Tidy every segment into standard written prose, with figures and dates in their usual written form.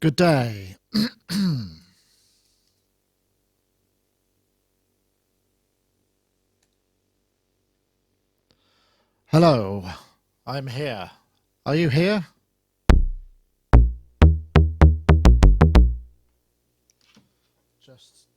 Good day. Hello, I'm here. Are you here? Just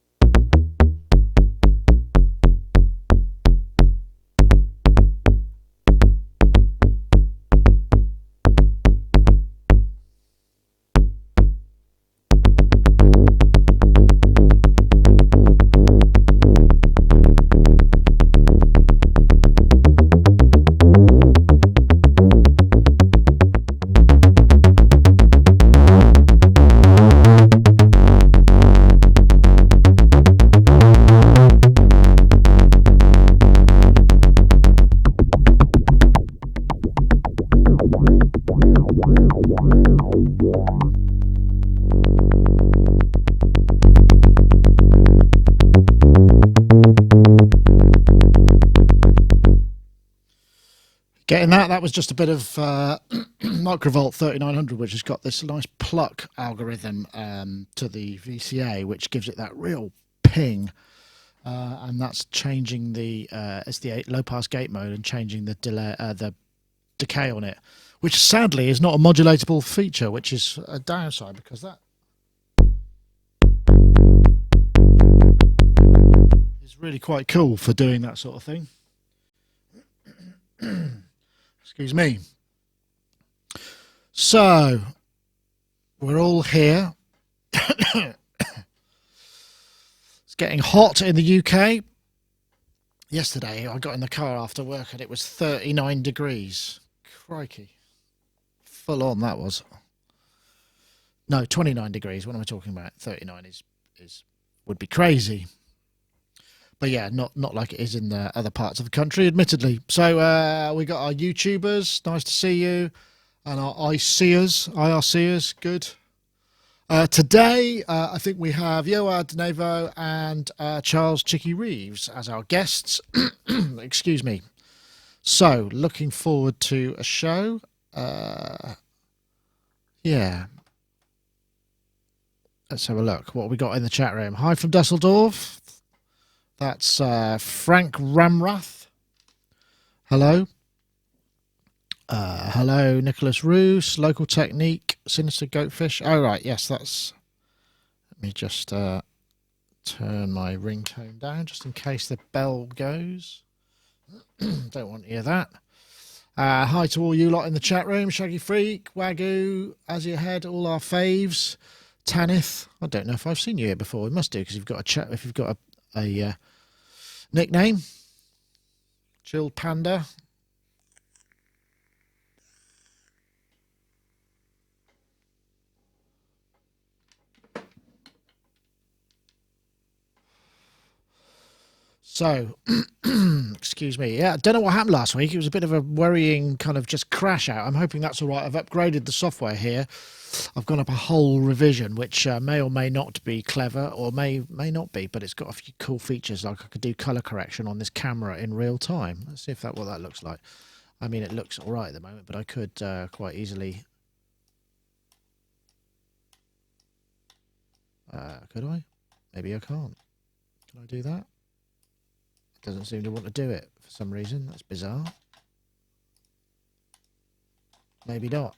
getting that. That was just a bit of Microvolt 3900, which has got this nice pluck algorithm to the VCA, which gives it that real ping. And that's changing the it's the low pass gate mode and changing the delay, the decay on it, which sadly is not a modulatable feature, which is a downside because that is really quite cool for doing that sort of thing. Excuse me. So we're all here. It's getting hot in the UK. Yesterday I got in the car after work and it was 39 degrees. Crikey. Full on that was. No, 29 degrees. What am I talking about? 39 is would be crazy. But yeah, not like it is in the other parts of the country, admittedly. So we got our YouTubers. Nice to see you. And our IRCers. Good. Today, I think we have Yoad Denevo and Charles Chicky Reeves as our guests. Excuse me. So, looking forward to a show. Yeah. Let's have a look. What have we got in the chat room? Hi from Dusseldorf. That's Frank Ramrath. Hello. Hello, Nicholas Roos, Local Technique, Sinister Goatfish. Oh, right, yes, that's... Let me just turn my ringtone down, just in case the bell goes. Don't want to hear that. Hi to all you lot in the chat room. Shaggy Freak, Wagyu, As Your Head, all our faves. Tanith. I don't know if I've seen you here before. We must do, because you've got a chat, if you've got a nickname. Chilled Panda. So, excuse me. Yeah, I don't know what happened last week. It was a bit of a worrying kind of just crash out. I'm hoping that's all right. I've upgraded the software here. I've gone up a whole revision, which may or may not be clever or may not be, but it's got a few cool features. Like I could do color correction on this camera in real time. Let's see if what that looks like. I mean, it looks all right at the moment, but I could quite easily... could I? Maybe I can't. Can I do that? Doesn't seem to want to do it for some reason. That's bizarre. Maybe not.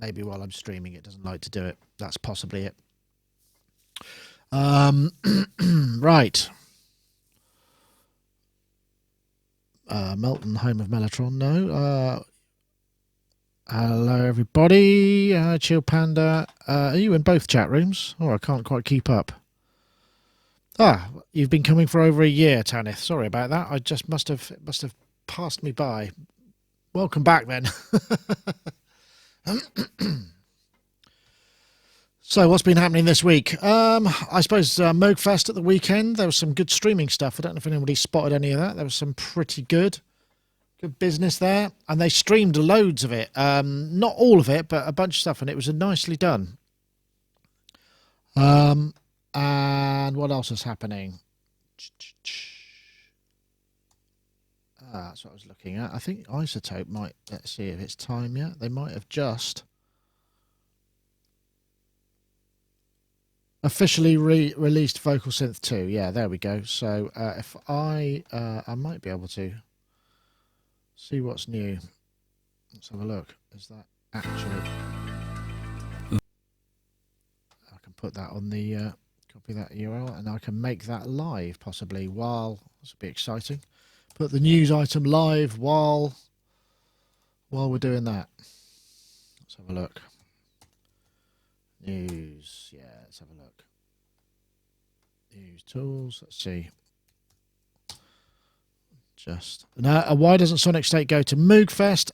Maybe while I'm streaming it doesn't like to do it. That's possibly it. Right. Melton, home of Mellotron. No. Hello, everybody. Chill Panda. Are you in both chat rooms? Oh, I can't quite keep up. Ah, you've been coming for over a year, Tanith. Sorry about that. I just must have passed me by. Welcome back, then. So, what's been happening this week? I suppose Moogfest at the weekend. There was some good streaming stuff. I don't know if anybody spotted any of that. There was some pretty good business there, and they streamed loads of it. Not all of it, but a bunch of stuff, and it was nicely done. And what else is happening? That's what I was looking at. I think Isotope might... Let's see if it's time yet. They might have just... Officially released Vocal Synth 2. Yeah, there we go. So if I might be able to see what's new. Let's have a look. Is that actually... I can put that on the... copy that URL and I can make that live possibly while... This will be exciting. Put the news item live while we're doing that. Let's have a look. News. Yeah, let's have a look. News tools. Let's see. Just now, why doesn't Sonicstate go to Moogfest?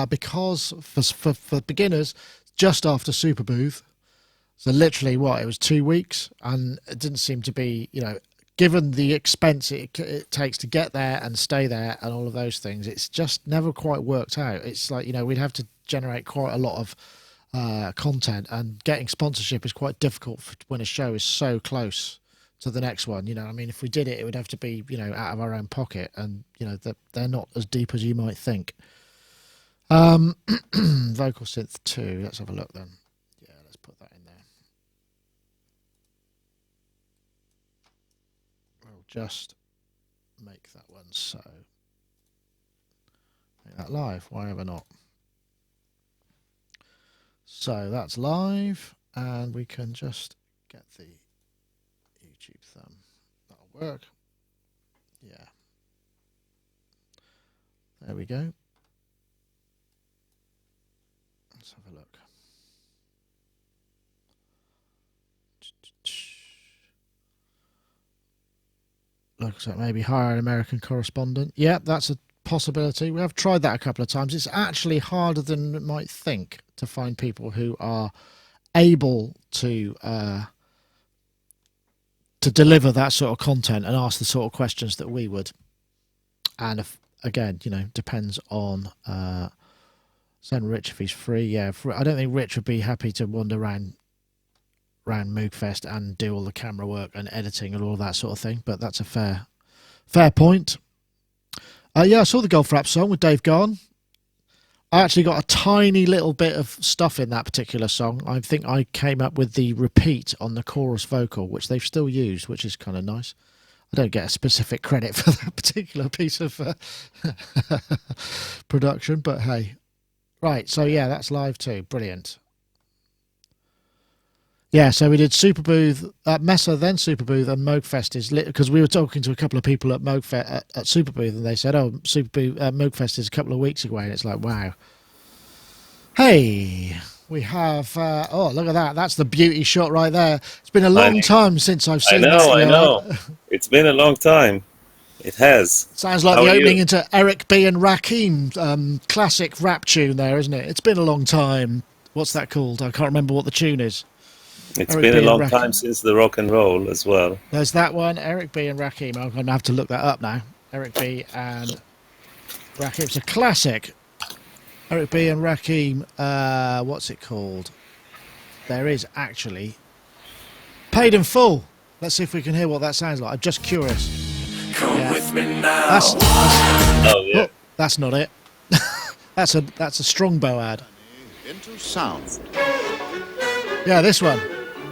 Because for beginners, just after Super Booth. So literally, it was 2 weeks, and it didn't seem to be, given the expense it takes to get there and stay there and all of those things, it's just never quite worked out. It's like, we'd have to generate quite a lot of content, and getting sponsorship is quite difficult when a show is so close to the next one. If we did it, it would have to be, out of our own pocket, and, they're not as deep as you might think. Vocal Synth 2, let's have a look then. Yeah, let's put that in there. We'll just make that one so. Make that live, why ever not? So that's live, and we can just get the YouTube thumb. That'll work. Yeah. There we go. Let's have a look. Looks like maybe hire an American correspondent. Yeah, that's a possibility. We have tried that a couple of times. It's actually harder than it might think to find people who are able to deliver that sort of content and ask the sort of questions that we would. And again, depends on send Rich if he's free. Yeah, I don't think Rich would be happy to wander around Moogfest and do all the camera work and editing and all that sort of thing. But that's a fair point. Yeah, I saw the Golf Rap song with Dave Garn. I actually got a tiny little bit of stuff in that particular song. I think I came up with the repeat on the chorus vocal, which they've still used, which is kind of nice. I don't get a specific credit for that particular piece of production, but hey. Right, so yeah, that's live too. Brilliant. Yeah, so we did Super Booth at Mesa, then Super Booth, and Moogfest is lit, because we were talking to a couple of people at Moogfest at Super Booth, and they said, "Oh, Super Booth, Moogfest is a couple of weeks away," and it's like, wow. Hey, we have. Oh, look at that! That's the beauty shot right there. It's been a long time since I've seen that. I know. It's been a long time. It has. Sounds like the opening into Eric B and Rakim classic rap tune there, isn't it? It's been a long time. What's that called? I can't remember what the tune is. It's been a long time since the rock and roll as well. There's that one, Eric B and Rakim. I'm going to have to look that up now. Eric B and Rakim. It's a classic. Eric B and Rakim. What's it called? There is actually Paid in Full. Let's see if we can hear what that sounds like. I'm just curious. Come with me now. That's not it. that's a Strongbow ad. Into sound. Yeah, this one.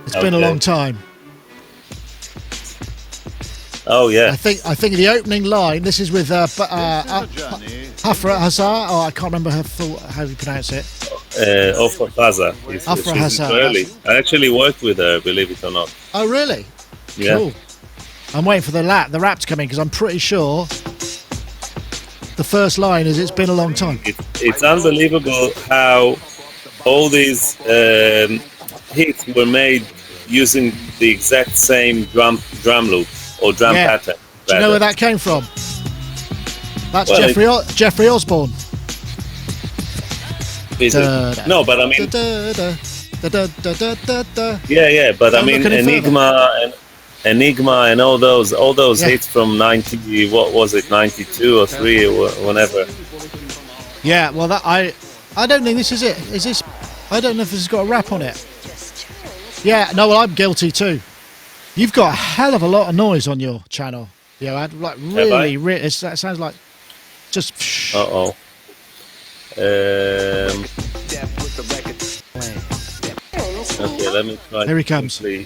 It's been a long time. Oh yeah. I think the opening line. This is with Afra Hazar. Oh, I can't remember how you pronounce it. Afra Hazar. Afra Hazar. I actually worked with her, believe it or not. Oh really? Yeah. Cool. I'm waiting for the rap to come in because I'm pretty sure the first line is "It's been a long time." It's unbelievable how all these hits were made using the exact same drum loop or drum pattern. Do you know where that came from? That's Jeffrey Osborne. Is it? No, but I mean, yeah, but I mean, Enigma and all those hits from 90. What was it, 92 or 3 or whenever? Yeah, well, I don't think this is it. Is this? I don't know if this has got a rap on it. Yeah, no, well, I'm guilty too. You've got a hell of a lot of noise on your channel, Yoad. Like really, that sounds like just. Okay, let me try. Here he comes. Quickly.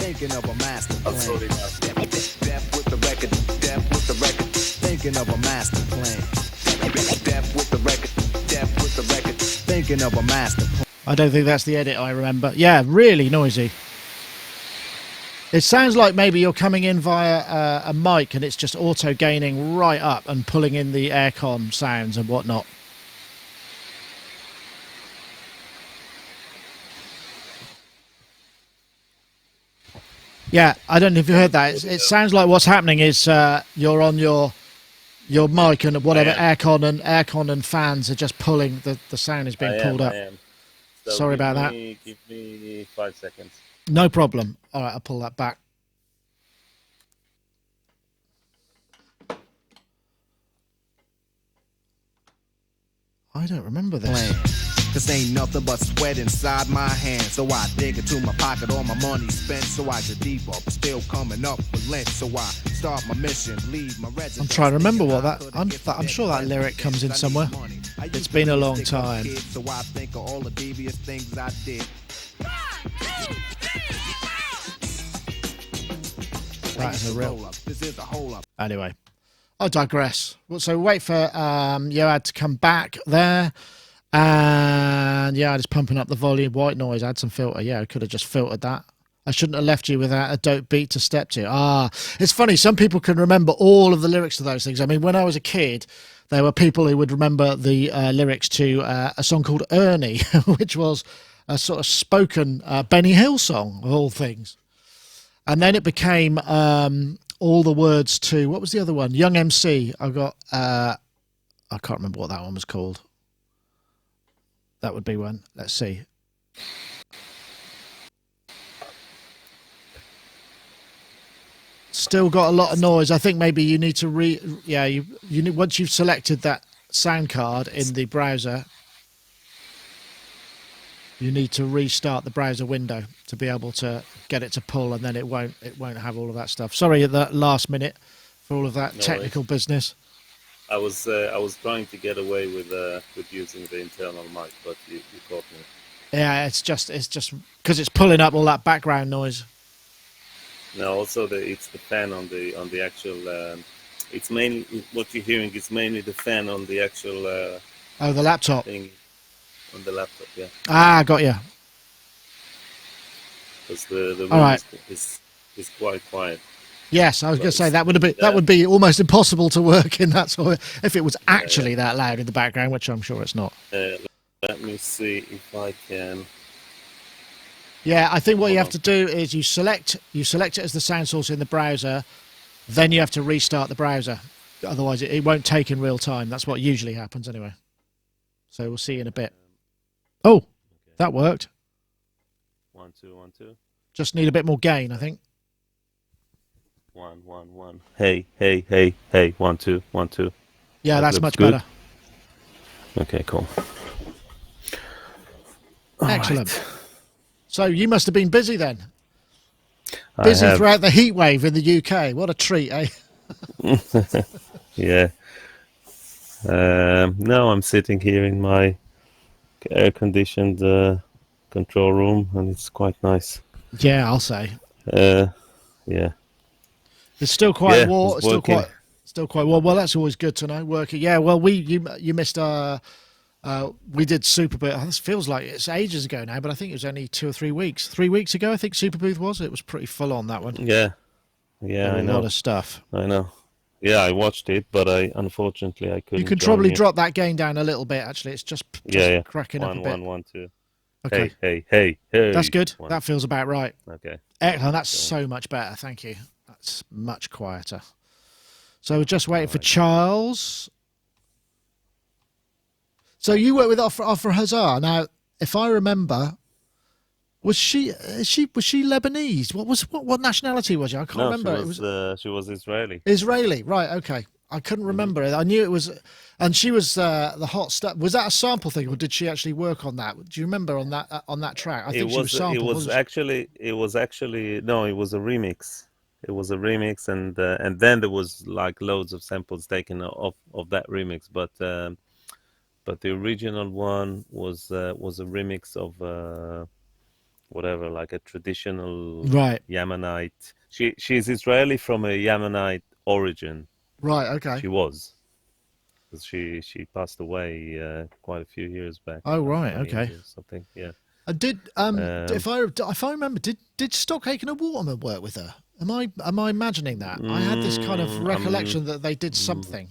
Thinking of a master I'll plan. sort it out. Death with the record. Death with the record. Thinking of a master plan. Death with the record. Death with the record. Thinking of a master plan. I don't think that's the edit I remember. Yeah, really noisy. It sounds like maybe you're coming in via a mic and it's just auto gaining right up and pulling in the aircon sounds and whatnot. Yeah, I don't know if you heard that. It sounds like what's happening is you're on your mic and whatever aircon and fans are just pulling the sound is being pulled up. I am. So Sorry about that. Give me 5 seconds. No problem. All right, I'll pull that back. I don't remember this. This ain't nothing but sweat inside my hands. So I dig into my pocket, all my money spent. So I get deeper, but still coming up with lint. So I start my mission, leave my residence. I'm trying to remember what that. I'm sure that lyric comes in somewhere. It's been a long time. So I think of all the devious things I did. That is a real. This is a hole up. Anyway, I digress. Well, so wait for Yoad to come back there. And yeah, just pumping up the volume. White noise, add some filter. Yeah, I could have just filtered that. I shouldn't have left you without a dope beat to step to. It's funny. Some people can remember all of the lyrics to those things. I mean, when I was a kid, there were people who would remember the lyrics to a song called Ernie, which was a sort of spoken Benny Hill song, of all things. And then it became all the words to, what was the other one? Young MC. I can't remember what that one was called. That would be one. Let's see. Still got a lot of noise. I think maybe you need to you need, once you've selected that sound card in the browser, you need to restart the browser window to be able to get it to pull, and then it won't have all of that stuff. Sorry at the last minute for all of that technical business. I was trying to get away with using the internal mic, but you caught me. Yeah, it's just because it's pulling up all that background noise. No, also it's the fan on the actual. It's mainly what you're hearing is mainly the fan on the actual. The laptop. Thing on the laptop, yeah. Got you. Because the room all right. is quite quiet. Yes, I was going to say that would be almost impossible to work in that sort of, if it was actually that loud in the background, which I'm sure it's not. Let me see if I can. Yeah, I think what you have to do is you select it as the sound source in the browser, then you have to restart the browser. Otherwise, it won't take in real time. That's what usually happens anyway. So we'll see in a bit. Oh, okay. That worked. 1 2 1 2. Just need a bit more gain, I think. 1 1 1. Hey hey hey hey. 1 2 1 2. Yeah, that's much good. better. Okay, cool. Excellent. Right. So you must have been busy then. Busy throughout the heat wave in the UK. What a treat, eh? Yeah. No, I'm sitting here in my air-conditioned control room, and it's quite nice. Yeah, I'll say. Yeah. It's still quite warm. Still quite warm. Well, that's always good to know. Working. Yeah. Well, you missed our. We did Superbooth. This feels like it's ages ago now, but I think it was only 2 or 3 weeks. 3 weeks ago, I think Superbooth was. It was pretty full on, that one. Yeah. I know. A lot of stuff. I know. Yeah, I watched it, but unfortunately I couldn't. You can probably drop that gain down a little bit. Actually, it's just cracking up a bit. 1 1 2. Okay. Hey. That's good. 1. That feels about right. Okay. Excellent. That's so much better. Thank you. That's much quieter. So we're just waiting for Charles. So you work with Afra Hazar. Now, if I remember, was she Lebanese? What nationality was she? I can't remember. She was Israeli. Israeli, right? Okay, I couldn't remember it. I knew it was, and she was the hot stuff. Was that a sample thing, or did she actually work on that? Do you remember on that track? I think she was sampled. It was actually no. It was a remix. It was a remix, and then there was like loads of samples taken of that remix, but the original one was a remix of whatever, like a traditional Right. Yemenite. She's Israeli from a Yemenite origin. Right. Okay. She was. 'Cause she passed away quite a few years back. Oh, about right. 20 Okay. years or something. Yeah. Did if I remember, did Stockachen and Waterman work with her? Am I imagining that? I had this kind of recollection that they did something,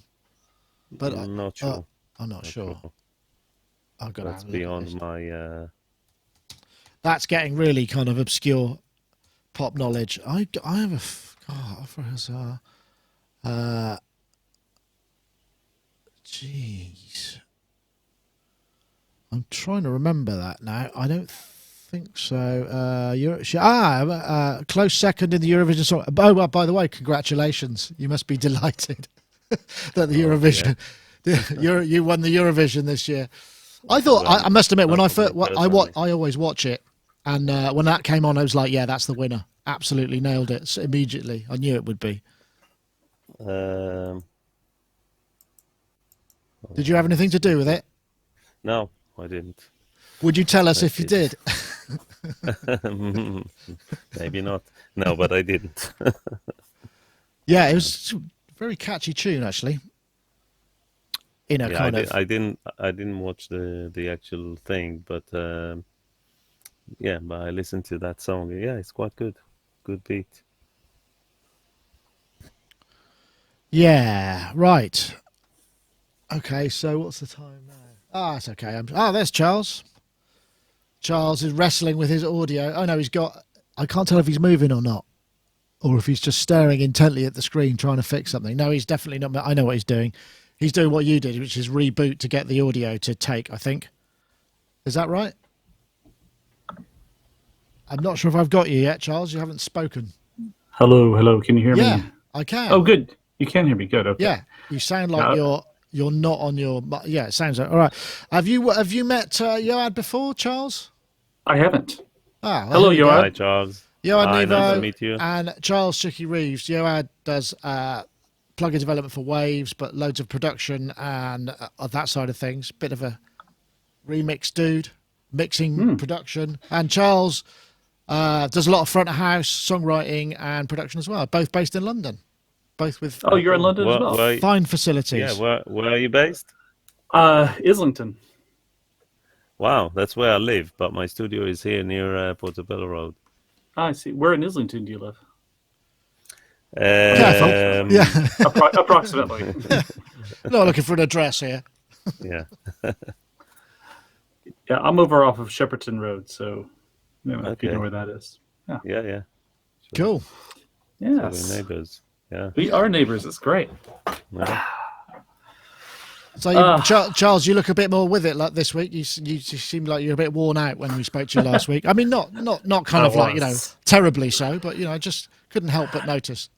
but I'm not sure. I'm not sure. I've got to That's have a look at beyond this. my. That's getting really kind of obscure pop knowledge. I have a jeez. I'm trying to remember that now. I don't think so. Close second in the Eurovision song. Oh, well, by the way, congratulations! You must be delighted that the Eurovision, you won the Eurovision this year. I thought I must admit when I first I always watch it, and when that came on, I was like, yeah, that's the winner. Absolutely nailed it so immediately. I knew it would be. Did you have anything to do with it? No, I didn't. Would you tell us if you did? Maybe not. No, but I didn't. Yeah, it was a very catchy tune, actually. In a kind of. I didn't watch the actual thing, but yeah, but I listened to that song. Yeah, it's quite good. Good beat. Yeah, right. Okay, so what's the time now? Ah, it's okay. There's Charles. Charles is wrestling with his audio. Oh no, I can't tell if he's moving or not, or if he's just staring intently at the screen trying to fix something. No, he's definitely not. I know what he's doing. He's doing what you did, which is reboot to get the audio to take, I think. Is that right? I'm not sure if I've got you yet, Charles. You haven't spoken. Hello. Can you hear me? Yeah, I can. Oh, good. You can hear me. Good. Okay. Yeah, you sound like you're not on your. Yeah, it sounds like all right. Have you met Yoad before, Charles? I haven't. Ah, well, Hello, here we go. Yoad. Hi, Charles. Yoad Hi, Nevo nice to meet you. and Charles Chicky Reeves. Yoad does plugin development for Waves, but loads of production and that side of things. Bit of a remix dude, mixing production. And Charles does a lot of front of house songwriting and production as well. Both based in London. Both with Oh, you're in London as well. fine facilities. Yeah, where are you based? Islington. Wow, that's where I live, but my studio is here near Portobello Road. I see. Where in Islington do you live? Careful. Yeah. Approximately. Not looking for an address here. Yeah. Yeah, I'm over off of Shepperton Road, so if you Okay. know where that is. Yeah. Cool. Yes. So we're neighbors. Yeah. We are neighbors. It's great. Yeah. So, Charles, you look a bit more with it like this week. You seem like you're a bit worn out when we spoke to you last week. I mean, not kind of like, terribly so, but, I just couldn't help but notice.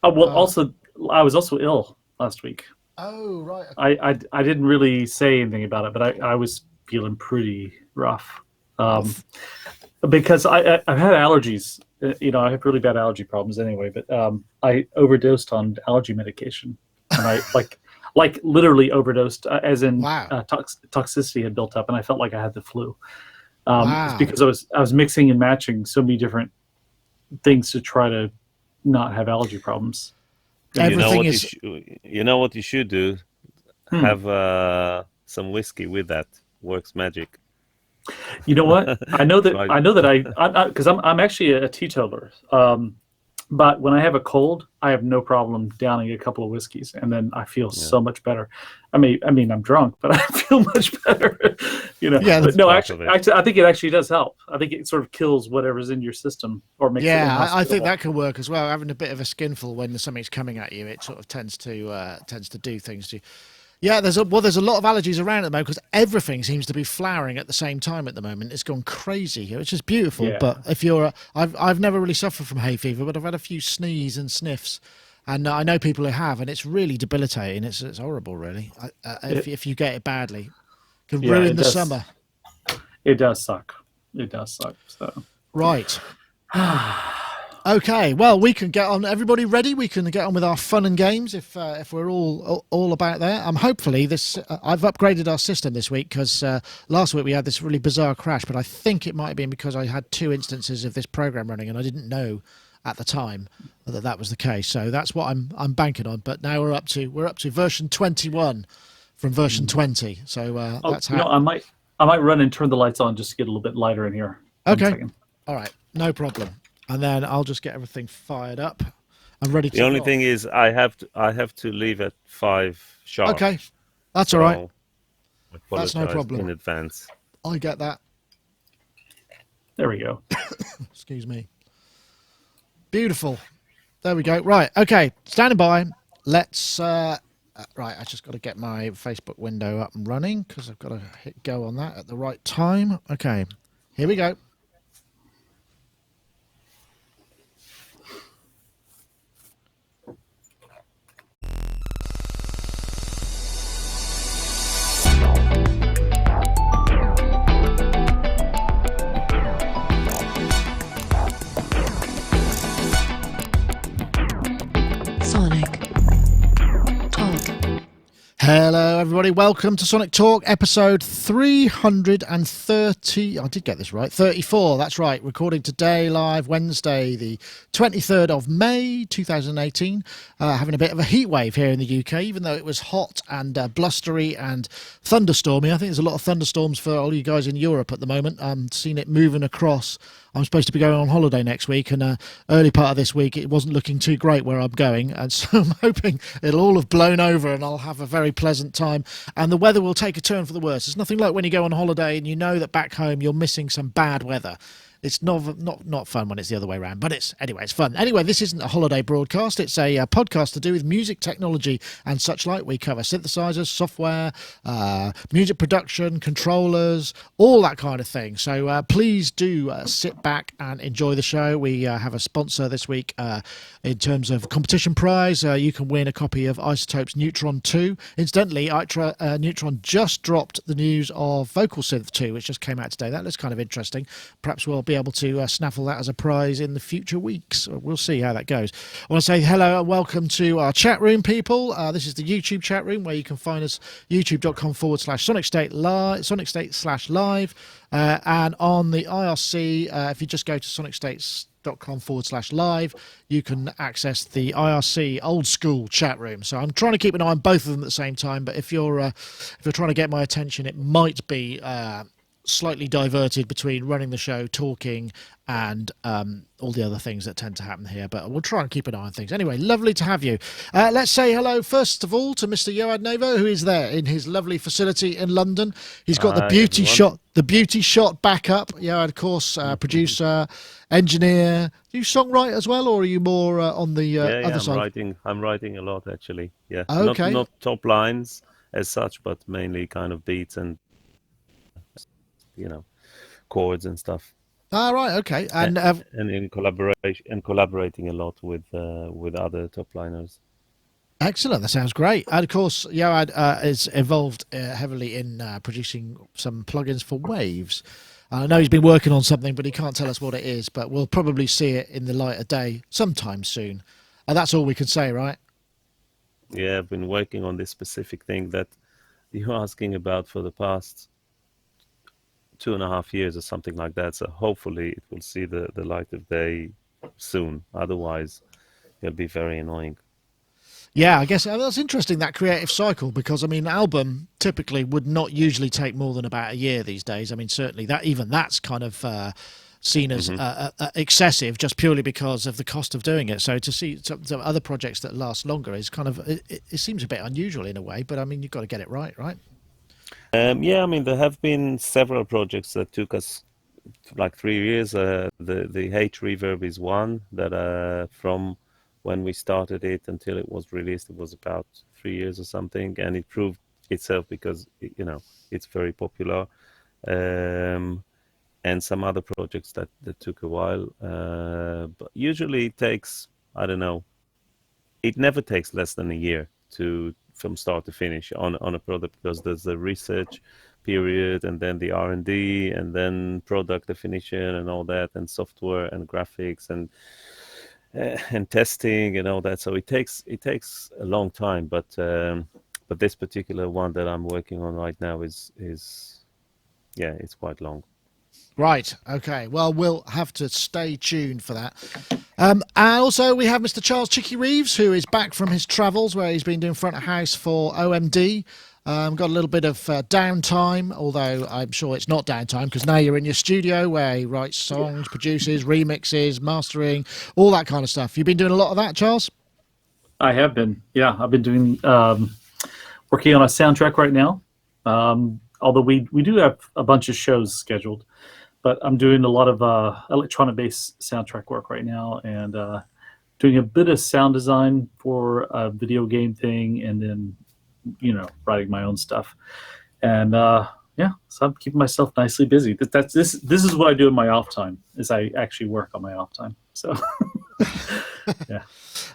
Oh, well, also, I was also ill last week. Oh, right. I didn't really say anything about it, but I was feeling pretty rough. Because I've had allergies. I have really bad allergy problems anyway, but I overdosed on allergy medication. And I like literally overdosed, as in toxicity had built up, and I felt like I had the flu. It's because I was mixing and matching so many different things to try to not have allergy problems. Everything you know what you should do? Have some whiskey with that. Works magic. You know what? I know that because I'm actually a teetotaler. But when I have a cold, I have no problem downing a couple of whiskeys, and then I feel so much better. I mean, I'm drunk, but I feel much better. Yeah. But no, actually, I think it actually does help. I think it sort of kills whatever's in your system or makes it I think that can work as well. Having a bit of a skinful when something's coming at you, it sort of tends to do things to you. Yeah, there's a lot of allergies around at the moment because everything seems to be flowering at the same time at the moment. It's gone crazy here, which is beautiful. Yeah. But if I've never really suffered from hay fever, but I've had a few sneeze and sniffs, and I know people who have, and it's really debilitating. It's horrible, really. If you get it badly, it can ruin the summer. It does suck. So right. Okay, well, we can get on. Everybody ready? We can get on with our fun and games if we're all about there. Hopefully this. I've upgraded our system this week because last week we had this really bizarre crash, but I think it might have been because I had 2 instances of this program running and I didn't know at the time that was the case. So that's what I'm banking on. But now we're up to version 21 from version 20. So that's how. I might run and turn the lights on just to get a little bit lighter in here. Okay. All right. No problem. And then I'll just get everything fired up. I'm ready to The only thing is I have to leave at 5 sharp. Okay. That's all right. That's no problem. In advance. I get that. There we go. Excuse me. Beautiful. There we go. Right. Okay. Standing by. Let's... right. I just got to get my Facebook window up and running because I've got to hit go on that at the right time. Okay. Here we go. Hello, everybody. Welcome to Sonic Talk, episode 330. I did get this right. 34. That's right. Recording today, live Wednesday, the 23rd of May, 2018. Having a bit of a heat wave here in the UK, even though it was hot and blustery and thunderstormy. I think there's a lot of thunderstorms for all you guys in Europe at the moment. I'm seeing it moving across. I'm supposed to be going on holiday next week, and early part of this week it wasn't looking too great where I'm going, and so I'm hoping it'll all have blown over and I'll have a very pleasant time and the weather will take a turn for the worse. It's nothing like when you go on holiday and you know that back home you're missing some bad weather. It's not fun when it's the other way around, but it's fun. Anyway, this isn't a holiday broadcast. It's a podcast to do with music technology and such like. We cover synthesizers, software, music production, controllers, all that kind of thing. So please do sit back and enjoy the show. We have a sponsor this week in terms of competition prize. You can win a copy of Isotope's Neutron 2. Incidentally, Neutron just dropped the news of Vocal Synth 2, which just came out today. That looks kind of interesting. Perhaps we'll be able to snaffle that as a prize in the future weeks. We'll see how that goes. I want to say hello and welcome to our chat room, people. This is the YouTube chat room where you can find us, youtube.com/Sonicstate/live. And on the IRC, if you just go to sonicstates.com/live, you can access the IRC old school chat room. So I'm trying to keep an eye on both of them at the same time, but if you're trying to get my attention, it might be slightly diverted between running the show, talking, and all the other things that tend to happen here. But we'll try and keep an eye on things. Anyway, lovely to have you. Let's say hello, first of all, to Mr. Yoad Nevo, who is there in his lovely facility in London. He's got the beauty shot back up. Yoad, of course, producer, engineer. Do you songwrite as well, or are you more on the other side? I'm writing a lot, actually. Yeah. Okay. Not top lines as such, but mainly kind of beats and chords and stuff. Right, okay, and in collaboration and collaborating a lot with other top liners. Excellent, that sounds great. And of course, Yoad is involved heavily in producing some plugins for Waves. I know he's been working on something, but he can't tell us what it is. But we'll probably see it in the light of day sometime soon. And that's all we can say, right? Yeah, I've been working on this specific thing that you're asking about for the past 2.5 years or something like that. So hopefully it will see the light of day soon. Otherwise, it'll be very annoying. Yeah, I guess that's interesting, that creative cycle, because I mean, album typically would not usually take more than about a year these days. I mean, certainly that's kind of seen as excessive just purely because of the cost of doing it. So to see some other projects that last longer is kind of it seems a bit unusual in a way. But I mean, you've got to get it right? Yeah, I mean, there have been several projects that took us like 3 years. The H Reverb is one that from when we started it until it was released, it was about 3 years or something, and it proved itself because it's very popular. And some other projects that took a while, but usually it takes, I don't know, it never takes less than a year from start to finish on a product, because there's the research period and then the R&D and then product definition and all that, and software and graphics and and testing and all that. So it takes a long time. But this particular one that I'm working on right now is it's quite long. Right. Okay. Well, we'll have to stay tuned for that. And also, we have Mr. Charles Chicky Reeves, who is back from his travels, where he's been doing front of house for OMD. Got a little bit of downtime, although I'm sure it's not downtime, because now you're in your studio where he writes songs, produces, remixes, mastering, all that kind of stuff. You've been doing a lot of that, Charles? I have been. Yeah, I've been doing working on a soundtrack right now. Although we do have a bunch of shows scheduled. But I'm doing a lot of electronic-based soundtrack work right now, and doing a bit of sound design for a video game thing, and then, writing my own stuff. And so I'm keeping myself nicely busy. This is what I do in my off time. Is I actually work on my off time. So yeah.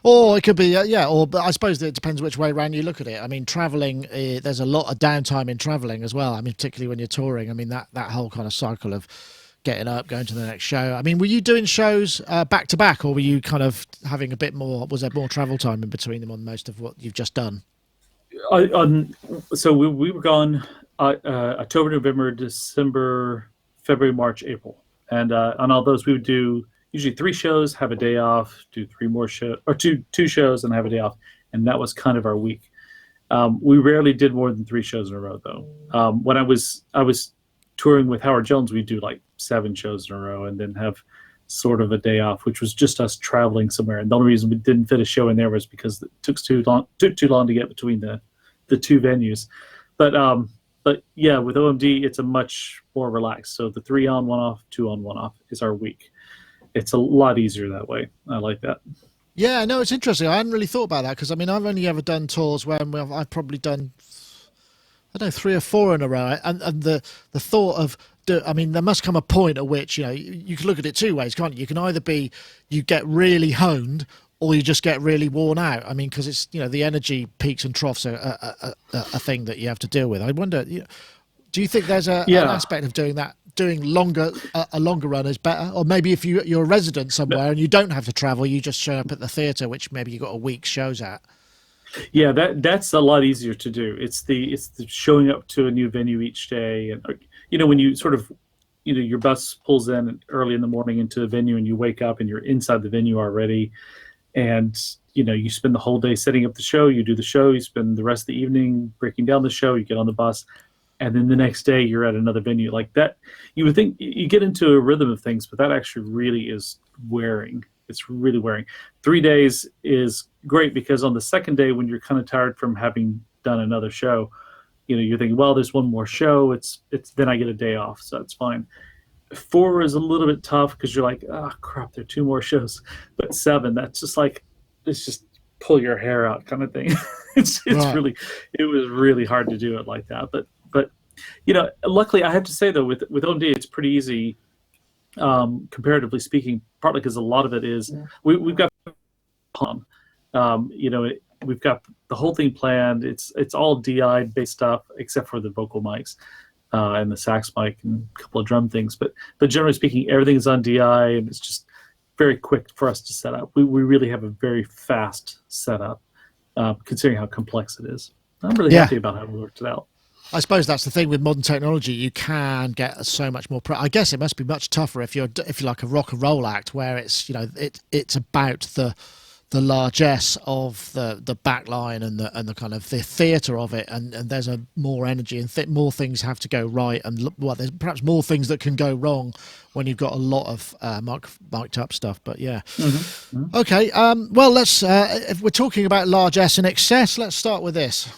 Or it could be, but I suppose it depends which way around you look at it. I mean, traveling, there's a lot of downtime in traveling as well. I mean, particularly when you're touring. I mean, that whole kind of cycle of getting up, going to the next show. I mean, were you doing shows back to back, or were you kind of having a bit more, was there more travel time in between them on most of what you've just done? So we were gone October, November, December, February, March, April. And on all those, we would do usually 3 shows, have a day off, do 3 more shows, or two shows and have a day off. And that was kind of our week. We rarely did more than 3 shows in a row, though. When I was touring with Howard Jones, we'd do like 7 shows in a row and then have sort of a day off, which was just us traveling somewhere. And the only reason we didn't fit a show in there was because it took too long to get between the 2 venues. But yeah, with OMD, it's a much more relaxed. So the 3 on, 1 off, 2 on, 1 off is our week. It's a lot easier that way. I like that. Yeah, no, it's interesting. I hadn't really thought about that, because I mean, I've only ever done tours where I've probably done, I don't know, 3 or 4 in a row. And the thought of, I mean, there must come a point at which, you can look at it 2 ways, can't you? You can either be, you get really honed, or you just get really worn out. I mean, because it's, the energy peaks and troughs are a thing that you have to deal with. I wonder, do you think there's an aspect of doing that, doing a longer run is better? Or maybe if you're a resident somewhere and you don't have to travel, you just show up at the theatre, which maybe you got a week's shows at. Yeah, that's a lot easier to do. It's the showing up to a new venue each day, and when you sort of, your bus pulls in early in the morning into the venue, and you wake up and you're inside the venue already, and you spend the whole day setting up the show. You do the show. You spend the rest of the evening breaking down the show. You get on the bus, and then the next day you're at another venue like that. You would think you get into a rhythm of things, but that actually really is wearing. It's really wearing. 3 days is great, because on the second day, when you're kind of tired from having done another show, you're thinking, well, there's one more show. It's then I get a day off, so it's fine. 4 is a little bit tough, because you're like, oh crap, there are 2 more shows. But 7, that's just like, it's just pull your hair out kind of thing. It's right. It was really hard to do it like that. But luckily, I have to say though, with OMD, it's pretty easy. Comparatively speaking, partly because a lot of it is we've got we've got the whole thing planned. It's all DI based stuff, except for the vocal mics and the sax mic and a couple of drum things. But generally speaking, everything is on DI, and it's just very quick for us to set up. We really have a very fast setup, considering how complex it is. I'm really happy about how we worked it out. I suppose that's the thing with modern technology. You can get so much more. I guess it must be much tougher if you're like a rock and roll act, where it's it's about the largesse of the back line and the kind of the theatre of it, and there's a more energy and more things have to go right, and there's perhaps more things that can go wrong when you've got a lot of mic'd up stuff. But yeah, Okay. Well, let's if we're talking about largesse and excess, let's start with this.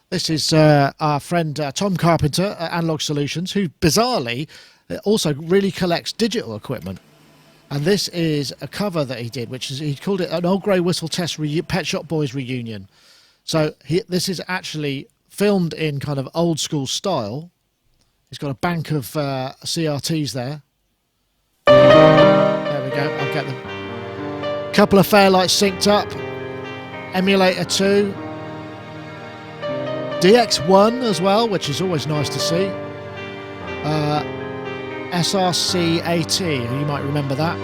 This is our friend Tom Carpenter at Analog Solutions, who bizarrely also really collects digital equipment. And this is a cover that he did, which is, he called it an Old Grey Whistle Test Pet Shop Boys reunion. So this is actually filmed in kind of old school style. He's got a bank of CRTs there. There we go, I'll get them. Couple of Fairlights synced up. Emulator 2. DX1 as well, which is always nice to see. SRC AT, you might remember that.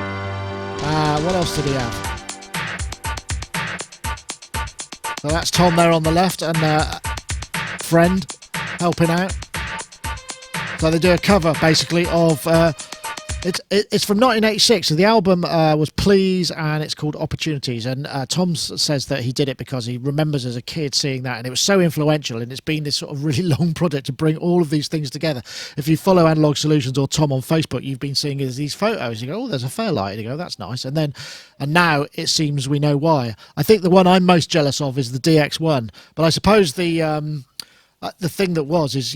What else did he have? So that's Tom there on the left, and friend helping out. So they do a cover basically of it's from 1986. So the album was Please, and it's called Opportunities. And Tom says that he did it because he remembers as a kid seeing that, and it was so influential. And it's been this sort of really long project to bring all of these things together. If you follow Analog Solutions or Tom on Facebook, you've been seeing these photos. You go, oh, there's a Fairlight. And you go, that's nice. And now it seems we know why. I think the one I'm most jealous of is the DX1. But I suppose the thing that is,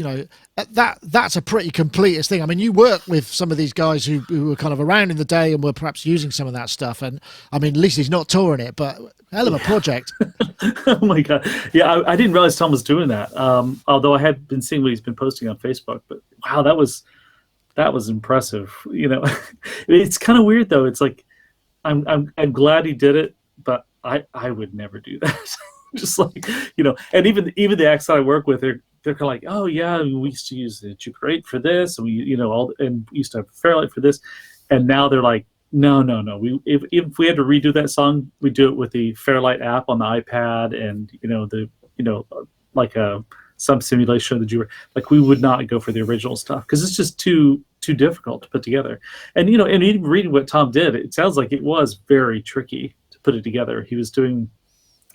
that's a pretty completist thing. I mean, you work with some of these guys who were kind of around in the day and were perhaps using some of that stuff. And I mean, at least he's not touring it, but hell of a project. Oh my God. Yeah. I didn't realize Tom was doing that. Although I had been seeing what he's been posting on Facebook, but wow, that was impressive. It's kind of weird though. It's like, I'm glad he did it, but I would never do that. Just like, and even the acts that I work with, they're kind of like, oh yeah, we used to use the Jupiter 8 for this, and we, and we used to have Fairlight for this, and now they're like, no. If we had to redo that song, we do it with the Fairlight app on the iPad, and like some simulation of the Jupiter. Like, we would not go for the original stuff because it's just too difficult to put together. And and even reading what Tom did, it sounds like it was very tricky to put it together. He was doing.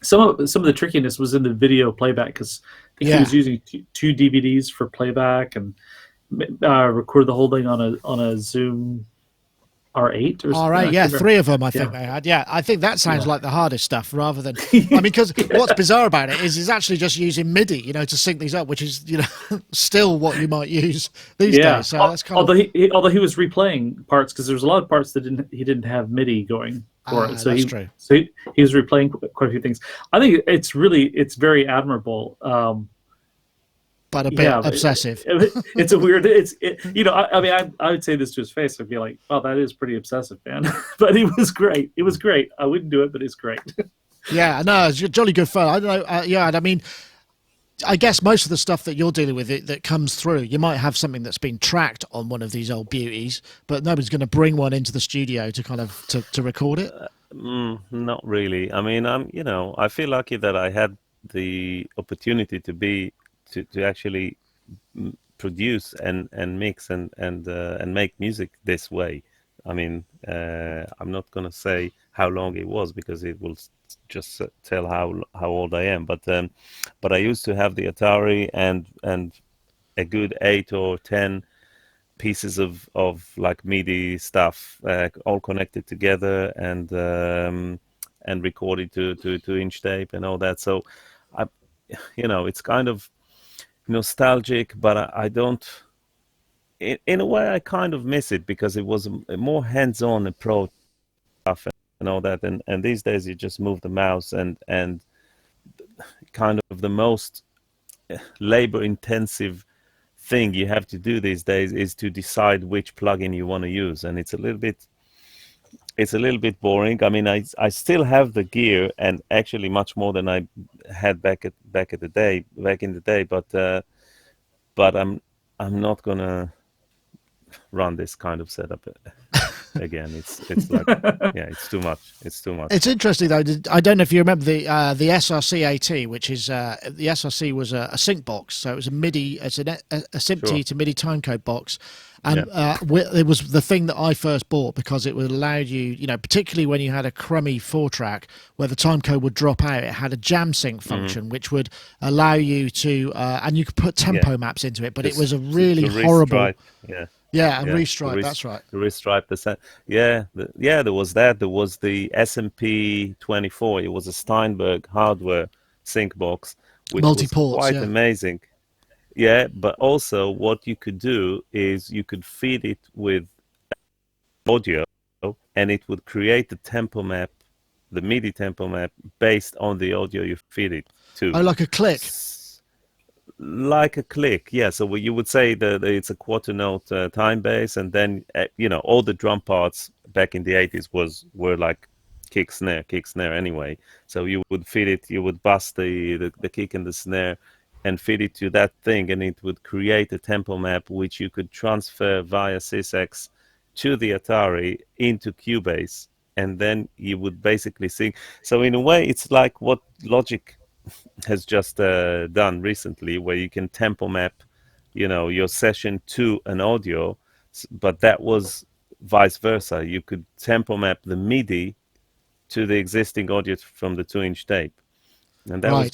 Some of the trickiness was in the video playback because he was using two DVDs for playback and recorded the whole thing on a Zoom R8 or something. R8, yeah, 3 of them I think they had. Yeah, I think that sounds like the hardest stuff rather than. I mean, because what's bizarre about it is actually just using MIDI, to sync these up, which is still what you might use these days. So that's kind although he was replaying parts because there was a lot of parts that he didn't have MIDI going. For it. So that's true. So he was replaying quite a few things. I think it's very admirable. But a bit obsessive. It's a weird. I would say this to his face. I'd be like, "Wow, that is pretty obsessive, man." But it was great. It was great. I wouldn't do it, but it's great. Yeah, no, it's jolly good fun. I don't know. I mean, I guess most of the stuff that you're dealing with that comes through, you might have something that's been tracked on one of these old beauties, but nobody's going to bring one into the studio to kind of to record it. Not really. I mean, I feel lucky that I had the opportunity to actually produce and mix and make music this way. I mean, I'm not going to say how long it was because it will just tell how old I am. But I used to have the Atari and a good 8 or 10 pieces of like MIDI stuff, all connected together and recorded to 2-inch tape and all that. So it's kind of nostalgic, but I don't. In a way, I kind of miss it because it was a more hands-on approach stuff and all that. And these days, you just move the mouse and kind of the most labor-intensive thing you have to do these days is to decide which plugin you want to use, and it's a little bit boring. I mean, I still have the gear, and actually much more than I had back in the day. But I'm not gonna run this kind of setup again. It's like it's too much. It's interesting though. I don't know if you remember the SRC AT, which is the SRC was a sync box, so it was a MIDI, it's a SIMP to MIDI timecode box. And it was the thing that I first bought because it would allow you, particularly when you had a crummy 4-track where the timecode would drop out, it had a jam sync function which would allow you to, and you could put tempo maps into it, but it was a really horrible. Restripe, that's right. Restripe the set. There was that. There was the SMP 24. It was a Steinberg hardware sync box, which was quite amazing. Yeah, but also what you could do is you could feed it with audio, and it would create the tempo map, the MIDI tempo map, based on the audio you feed it to. Oh, like a click. Like a click, yeah. So you would say that it's a quarter note time bass, and then all the drum parts back in the 80s were like kick snare anyway. So you would feed it, you would bust the kick and the snare, and feed it to that thing, and it would create a tempo map which you could transfer via SysX to the Atari into Cubase and then you would basically sing. So in a way, it's like what Logic has just done recently, where you can tempo map, your session to an audio, but that was vice versa. You could tempo map the MIDI to the existing audio from the 2-inch tape, and that was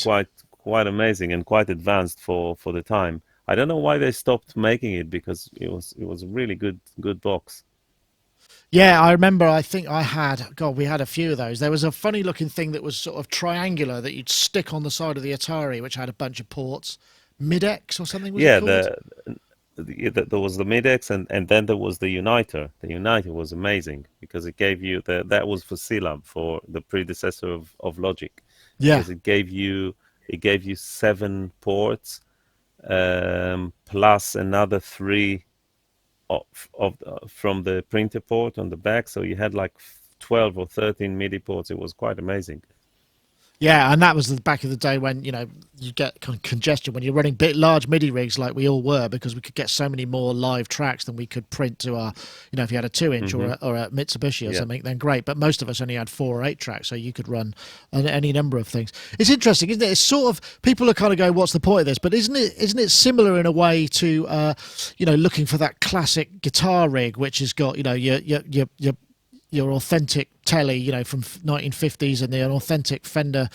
quite amazing and quite advanced for the time. I don't know why they stopped making it, because it was a really good box. Yeah, I remember. I think we had a few of those. There was a funny looking thing that was sort of triangular that you'd stick on the side of the Atari, which had a bunch of ports. Mid-X or something was it called? There was the Mid-X, and then there was the Uniter. The Uniter was amazing because it gave you that was for Syllab, for the predecessor of Logic. Yeah, because it gave you 7 ports, plus another 3 from the printer port on the back, so you had like 12 or 13 MIDI ports. It was quite amazing. Yeah, and that was the back of the day when you get kind of congestion when you're running large MIDI rigs like we all were, because we could get so many more live tracks than we could print to our, if you had a 2-inch or a Mitsubishi or something, then great. But most of us only had 4 or 8 tracks, so you could run any number of things. It's interesting, isn't it? It's sort of, people are kind of going, "What's the point of this?" But isn't it similar in a way to looking for that classic guitar rig, which has got your authentic telly, from 1950s, and the authentic Fender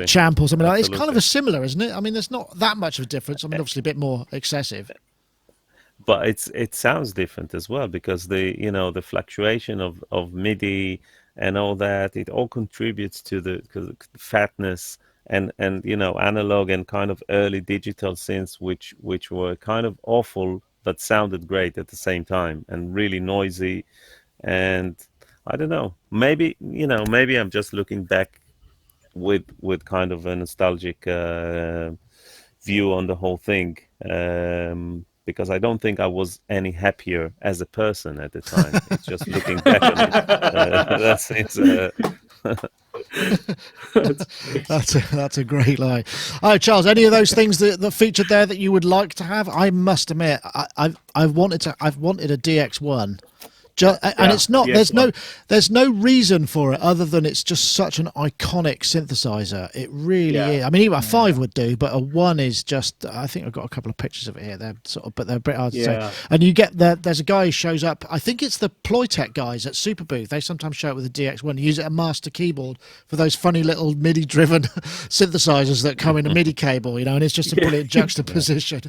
Champ or something like that. It's kind of a similar, isn't it? I mean, there's not that much of a difference. I mean, obviously a bit more excessive. But it sounds different as well, because the fluctuation of MIDI and all that, it all contributes to the fatness and analog and kind of early digital synths, which were kind of awful but sounded great at the same time, and really noisy. And I don't know, maybe I'm just looking back with kind of a nostalgic view on the whole thing, because I don't think I was any happier as a person at the time. It's just looking back on it. That's a great line. Oh, Charles, any of those things that featured there that you would like to have? I must admit, I've wanted a DX1. And it's not. There's no reason for it other than it's just such an iconic synthesizer. It really is. I mean, even a 5 would do, but a 1 is just. I think I've got a couple of pictures of it here. But they're a bit hard to say. And you get there's a guy who shows up. I think it's the Ploytech guys at Super Booth. They sometimes show it with a DX1. Use it as a master keyboard for those funny little MIDI-driven synthesizers that come in a MIDI cable. And it's just a brilliant juxtaposition.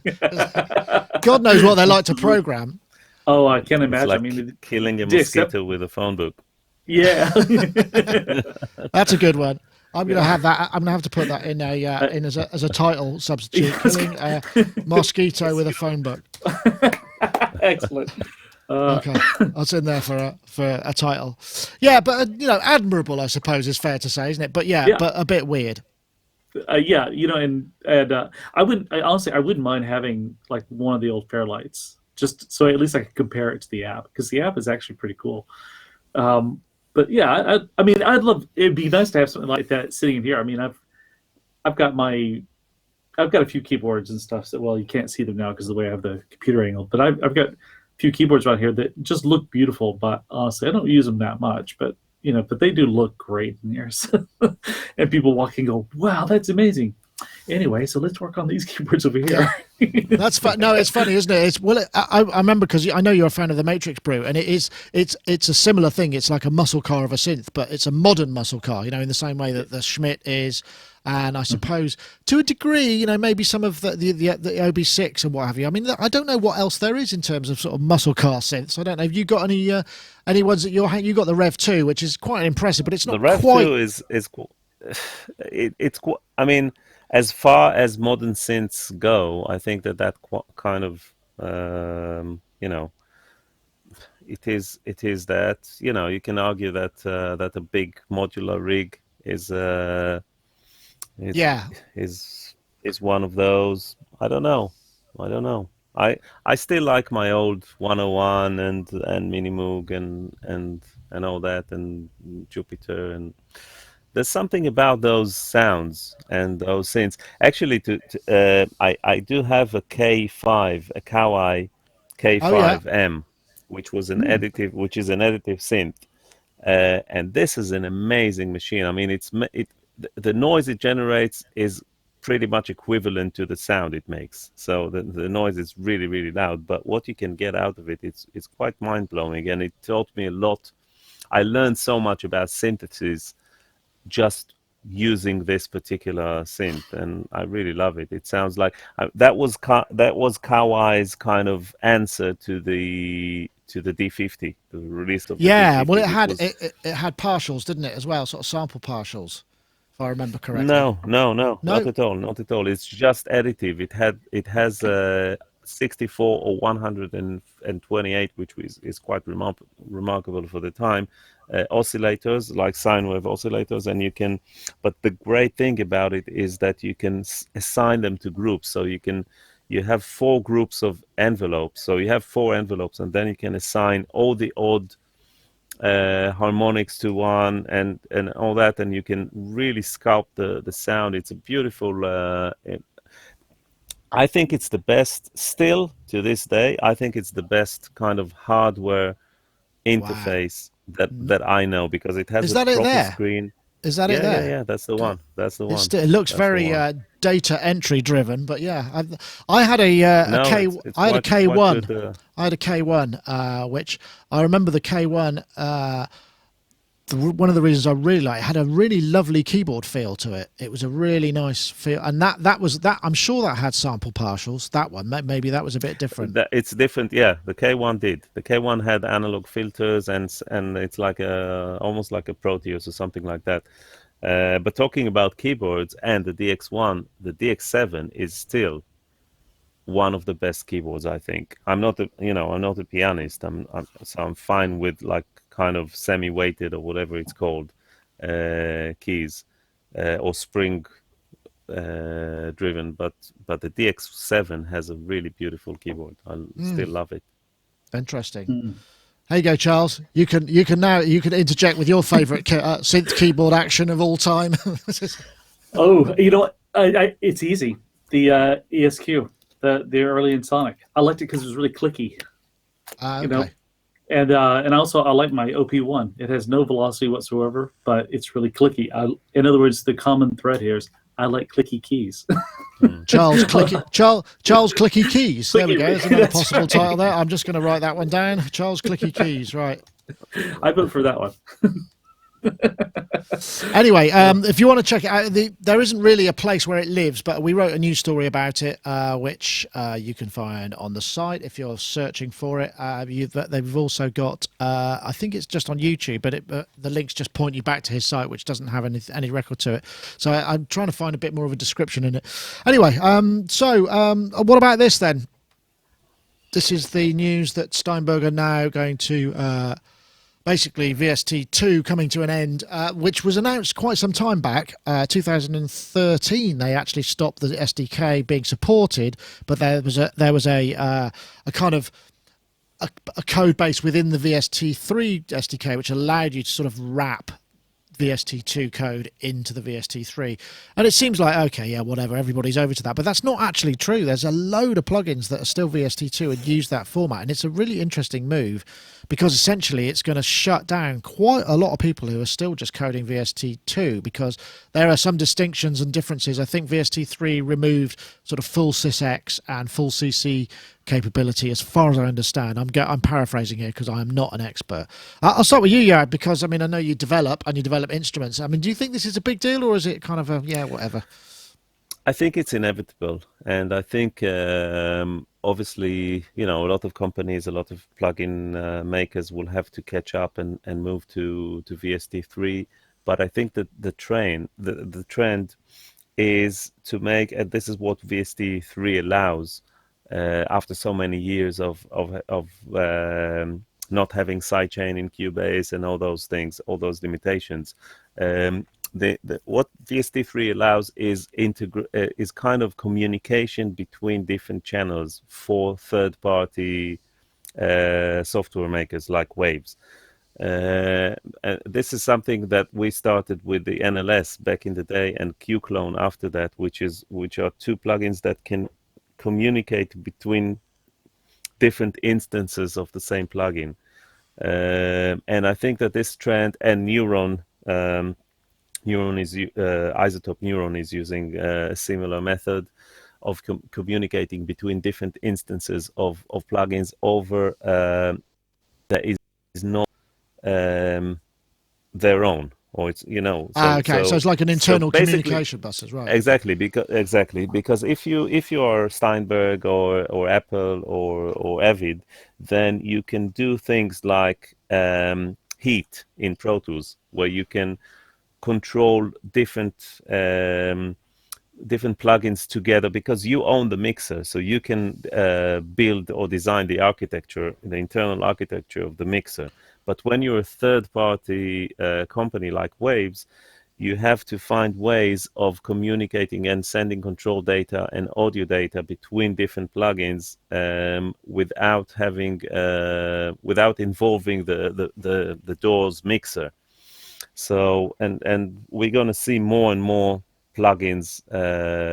God knows what they like to program. Oh, I can imagine. Like, I mean, killing a mosquito with a phone book. Yeah, that's a good one. I'm gonna have that. I'm gonna have to put that in as a title substitute. Killing a mosquito with a phone book. Excellent. Okay, that's in there for a title. Yeah, but admirable, I suppose, is fair to say, isn't it? But but a bit weird. And I wouldn't mind having like one of the old Fairlights. Just so at least I could compare it to the app, because the app is actually pretty cool. But yeah, I mean, it'd be nice to have something like that sitting in here. I mean, I've got a few keyboards and stuff. So, well, you can't see them now because of the way I have the computer angled. But I've got a few keyboards around here that just look beautiful. But honestly, I don't use them that much. But but they do look great in here. So, and people walk and go, "Wow, that's amazing." Anyway, so let's work on these keyboards over here. That's fun. No, it's funny, isn't it? I remember, because I know you're a fan of the Matrix Brew, and it's a similar thing. It's like a muscle car of a synth, but it's a modern muscle car. In the same way that the Schmidt is, and I suppose to a degree, maybe some of the OB6 and what have you. I mean, I don't know what else there is in terms of sort of muscle car synths. I don't know. Have you got any ones that you got the Rev 2, which is quite impressive, but it's not the Rev quite. 2 is cool. It's cool. I mean, as far as modern synths go, I think that kind of it is that you can argue that a big modular rig is one of those. I don't know. I still like my old 101 and Minimoog and all that, and Jupiter, and there's something about those sounds and those synths. Actually, I do have a K5, a Kawai K5M, which is an additive synth, And this is an amazing machine. I mean, the noise it generates is pretty much equivalent to the sound it makes. So the noise is really, really loud. But what you can get out of it, it's quite mind-blowing. And it taught me a lot. I learned so much about synthesis just using this particular synth, and I really love it. It sounds like that was Kawai's kind of answer to the D50, the release of the D50. Well, it had partials, didn't it, as well, sort of sample partials, if I remember correctly. No, not at all. It's just additive. It has 64 or 128, which is quite remarkable for the time. Oscillators, like sine wave oscillators, and but the great thing about it is that you can assign them to groups. So you have 4 groups of envelopes. So you have 4 envelopes, and then you can assign all the odd harmonics to one and all that, and you can really sculpt the sound. It's a beautiful I think it's the best still to this day. I think it's the best kind of hardware interface that I know, because it has a proper screen. Is that it there? Yeah, that's the one. That's the one. It looks very data entry driven, but yeah, I had a K1. I had a K1, which I remember the K1. One of the reasons I really liked it had a really lovely keyboard feel to it. It was a really nice feel, and that was that. I'm sure that had sample partials. That one, maybe that was a bit different. It's different, yeah. The K1 did. The K1 had analog filters, and it's like almost like a Proteus or something like that. But talking about keyboards and the DX1, the DX7 is still one of the best keyboards, I think. I'm not a pianist. So I'm fine with like kind of semi-weighted or whatever it's called keys or spring driven, but the DX7 has a really beautiful keyboard. I still love it. Interesting. Here you go, Charles. You can interject with your favorite synth keyboard action of all time. Oh, you know what? It's easy. The ESQ, the early in Sonic. I liked it because it was really clicky. Okay. And also I like my OP1. It has no velocity whatsoever, but it's really clicky. In other words, the common thread here is I like clicky keys. Charles Clicky Keys. There we go. There's another possible title there. I'm just going to write that one down. Charles Clicky Keys. Right. I vote for that one. Anyway, if you want to check it out, there isn't really a place where it lives, but we wrote a news story about it, which you can find on the site if you're searching for it. They've also got, I think it's just on YouTube, but the links just point you back to his site, which doesn't have any record to it. So I'm trying to find a bit more of a description in it. Anyway, what about this then? This is the news that Steinberg are now going to... basically, VST2 coming to an end, which was announced quite some time back. 2013, they actually stopped the SDK being supported, but there was a kind of a code base within the VST3 SDK which allowed you to sort of wrap VST2 code into the VST3, and it seems like, okay, yeah, whatever, everybody's over to that, but that's not actually true. There's a load of plugins that are still VST2 and use that format, and it's a really interesting move because essentially it's going to shut down quite a lot of people who are still just coding VST2, because there are some distinctions and differences. I think VST3 removed sort of full sysx and full CC capability, as far as I understand. I'm paraphrasing here because I am not an expert. I'll start with you, Yard, because I mean I know you develop instruments. I mean, do you think this is a big deal, or is it kind of a whatever? I think it's inevitable, and I think obviously a lot of companies, a lot of plugin makers will have to catch up and move to VST3. But I think that the trend is to make, and this is what VST3 allows. After so many years of not having sidechain in Cubase and all those things, all those limitations, what VST3 allows is kind of communication between different channels for third-party software makers like Waves. This is something that we started with the NLS back in the day, and QClone after that, which are two plugins that can communicate between different instances of the same plugin. And I think that this trend and isotope neuron is using a similar method of communicating between different instances of plugins over that is not their own, or it's okay, so it's like an internal communication buses, right? Exactly, because if you are Steinberg or Apple or Avid, then you can do things like heat in Pro Tools, where you can control different plugins together, because you own the mixer, so you can build or design the internal architecture of the mixer. But when you're a third-party company like Waves, you have to find ways of communicating and sending control data and audio data between different plugins without involving the DAW's mixer. So and we're going to see more and more plugins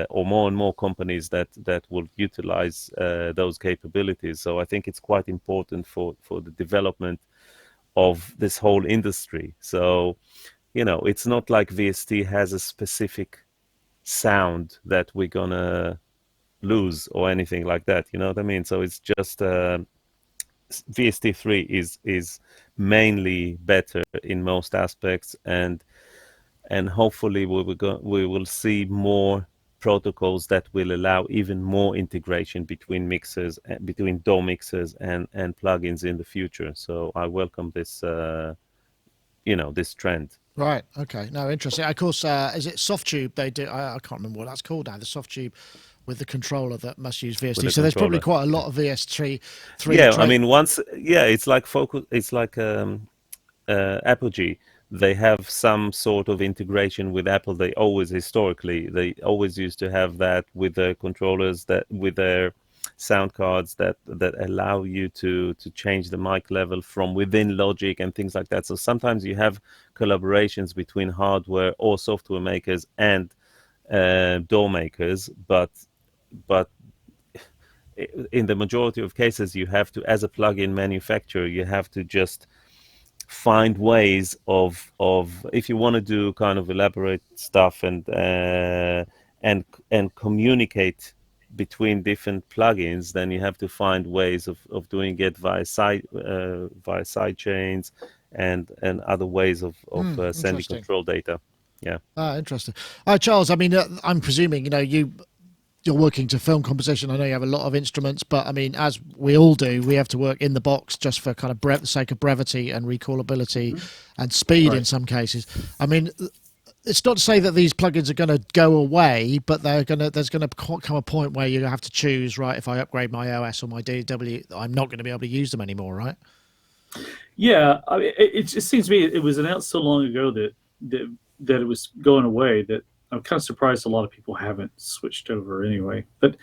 or more and more companies that will utilize those capabilities. So I think it's quite important for the development of this whole industry. So, it's not like VST has a specific sound that we're gonna lose or anything like that. You know what I mean? So it's just VST3 is mainly better in most aspects, and hopefully we will see more protocols that will allow even more integration between mixers, between DAW mixers and plugins in the future. So I welcome this this trend. Right. Okay. No, interesting. Of course, is it Softube? They do. I can't remember what that's called now. The Softube with the controller that must use VST. So there's probably quite a lot of VST3. Yeah, I mean, it's like Focus. It's like Apogee. They have some sort of integration with Apple. They always used to have that with their controllers, that with their sound cards that allow you to change the mic level from within Logic and things like that. So sometimes you have collaborations between hardware or software makers and DAW makers, but in the majority of cases, you have to, as a plugin manufacturer, you have to just find ways of if you want to do kind of elaborate stuff and communicate between different plugins, then you have to find ways of doing it via side chains and other ways of sending control data. Yeah. Interesting. Charles, I mean, I'm presuming you're working to film composition. I know you have a lot of instruments, but I mean, as we all do, we have to work in the box just for kind of the sake of brevity and recallability and speed in some cases. I mean, it's not to say that these plugins are going to go away, but there's going to come a point where you have to choose, right? If I upgrade my OS or my DAW, I'm not going to be able to use them anymore, right? Yeah, I mean, it just seems to me it was announced so long ago that it was going away that I'm kind of surprised a lot of people haven't switched over anyway. But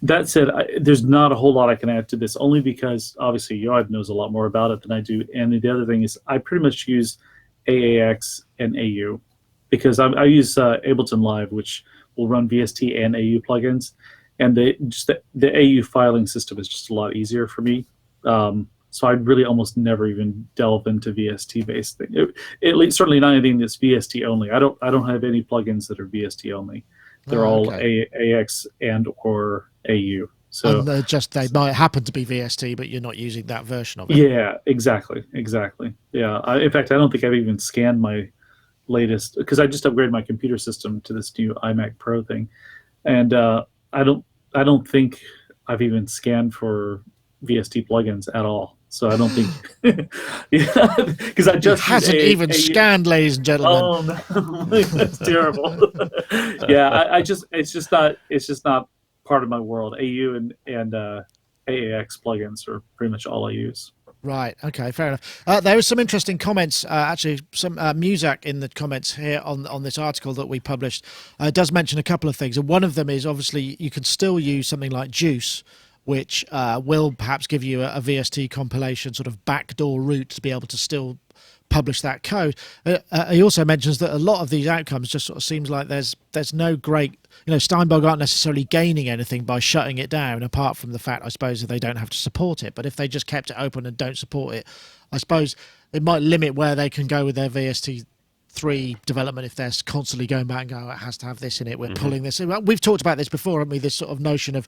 that said, there's not a whole lot I can add to this, only because obviously Yoav knows a lot more about it than I do. And the other thing is I pretty much use AAX and AU because I use Ableton Live, which will run VST and AU plugins. And the AU filing system is just a lot easier for me. So I really almost never even delve into VST-based thing. At least certainly not anything that's VST only. I don't have any plugins that are VST only. They're all AX and or AU. So and they might happen to be VST, but you're not using that version of it. Yeah, exactly. Yeah. In fact, I don't think I've even scanned my latest because I just upgraded my computer system to this new iMac Pro thing, and I don't think I've even scanned for VST plugins at all. So I don't think, because I just hasn't even scanned, ladies and gentlemen. Oh no, that's terrible. Yeah, it's just not part of my world. AU and AAX plugins are pretty much all I use. Right. Okay. Fair enough. There was some interesting comments. Actually, some music in the comments here on this article that we published. It does mention a couple of things, and one of them is obviously you can still use something like Juice which will perhaps give you a VST compilation sort of backdoor route to be able to still publish that code. He also mentions that a lot of these outcomes just sort of seems like there's no great, Steinberg aren't necessarily gaining anything by shutting it down, apart from the fact, I suppose, that they don't have to support it. But if they just kept it open and don't support it, I suppose it might limit where they can go with their VST3 development if they're constantly going back and go, it has to have this in it, we're pulling this in. We've talked about this before, haven't we, this sort of notion of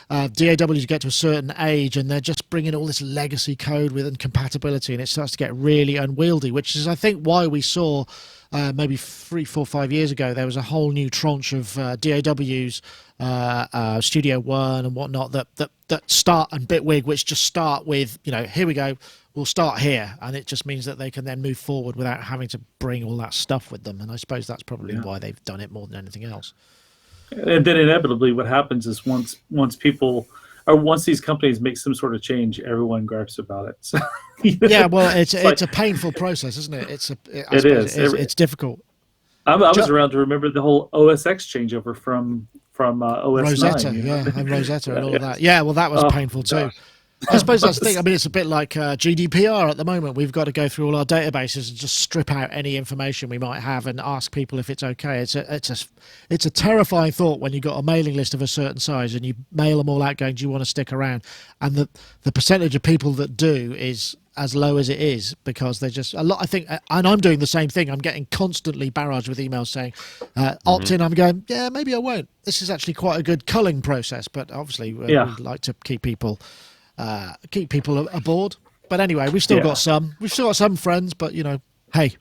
DAWs get to a certain age and they're just bringing all this legacy code with incompatibility, and it starts to get really unwieldy, which is I think why we saw maybe 3, 4, 5 years ago there was a whole new tranche of DAWs, Studio One and whatnot, that start, and Bitwig, which just start with, here we go, we'll start here, and it just means that they can then move forward without having to bring all that stuff with them. And I suppose that's probably why they've done it more than anything else. And then inevitably what happens is once these companies make some sort of change, everyone gripes about it. So, yeah, well, it's a painful process, isn't it? It's difficult. I was around to remember the whole OS X changeover from OS Rosetta, 9. And Rosetta and all of that. Yeah, well, that was painful too. I suppose that's the thing. I mean, it's a bit like GDPR at the moment. We've got to go through all our databases and just strip out any information we might have and ask people if it's okay. It's a terrifying thought when you've got a mailing list of a certain size and you mail them all out going, do you want to stick around? And the percentage of people that do is as low as it is, because they're just a lot, I think, and I'm doing the same thing. I'm getting constantly barraged with emails saying, opt in. I'm going, yeah, maybe I won't. This is actually quite a good culling process, but obviously we like to keep people aboard. But anyway, we've still got some friends, but hey,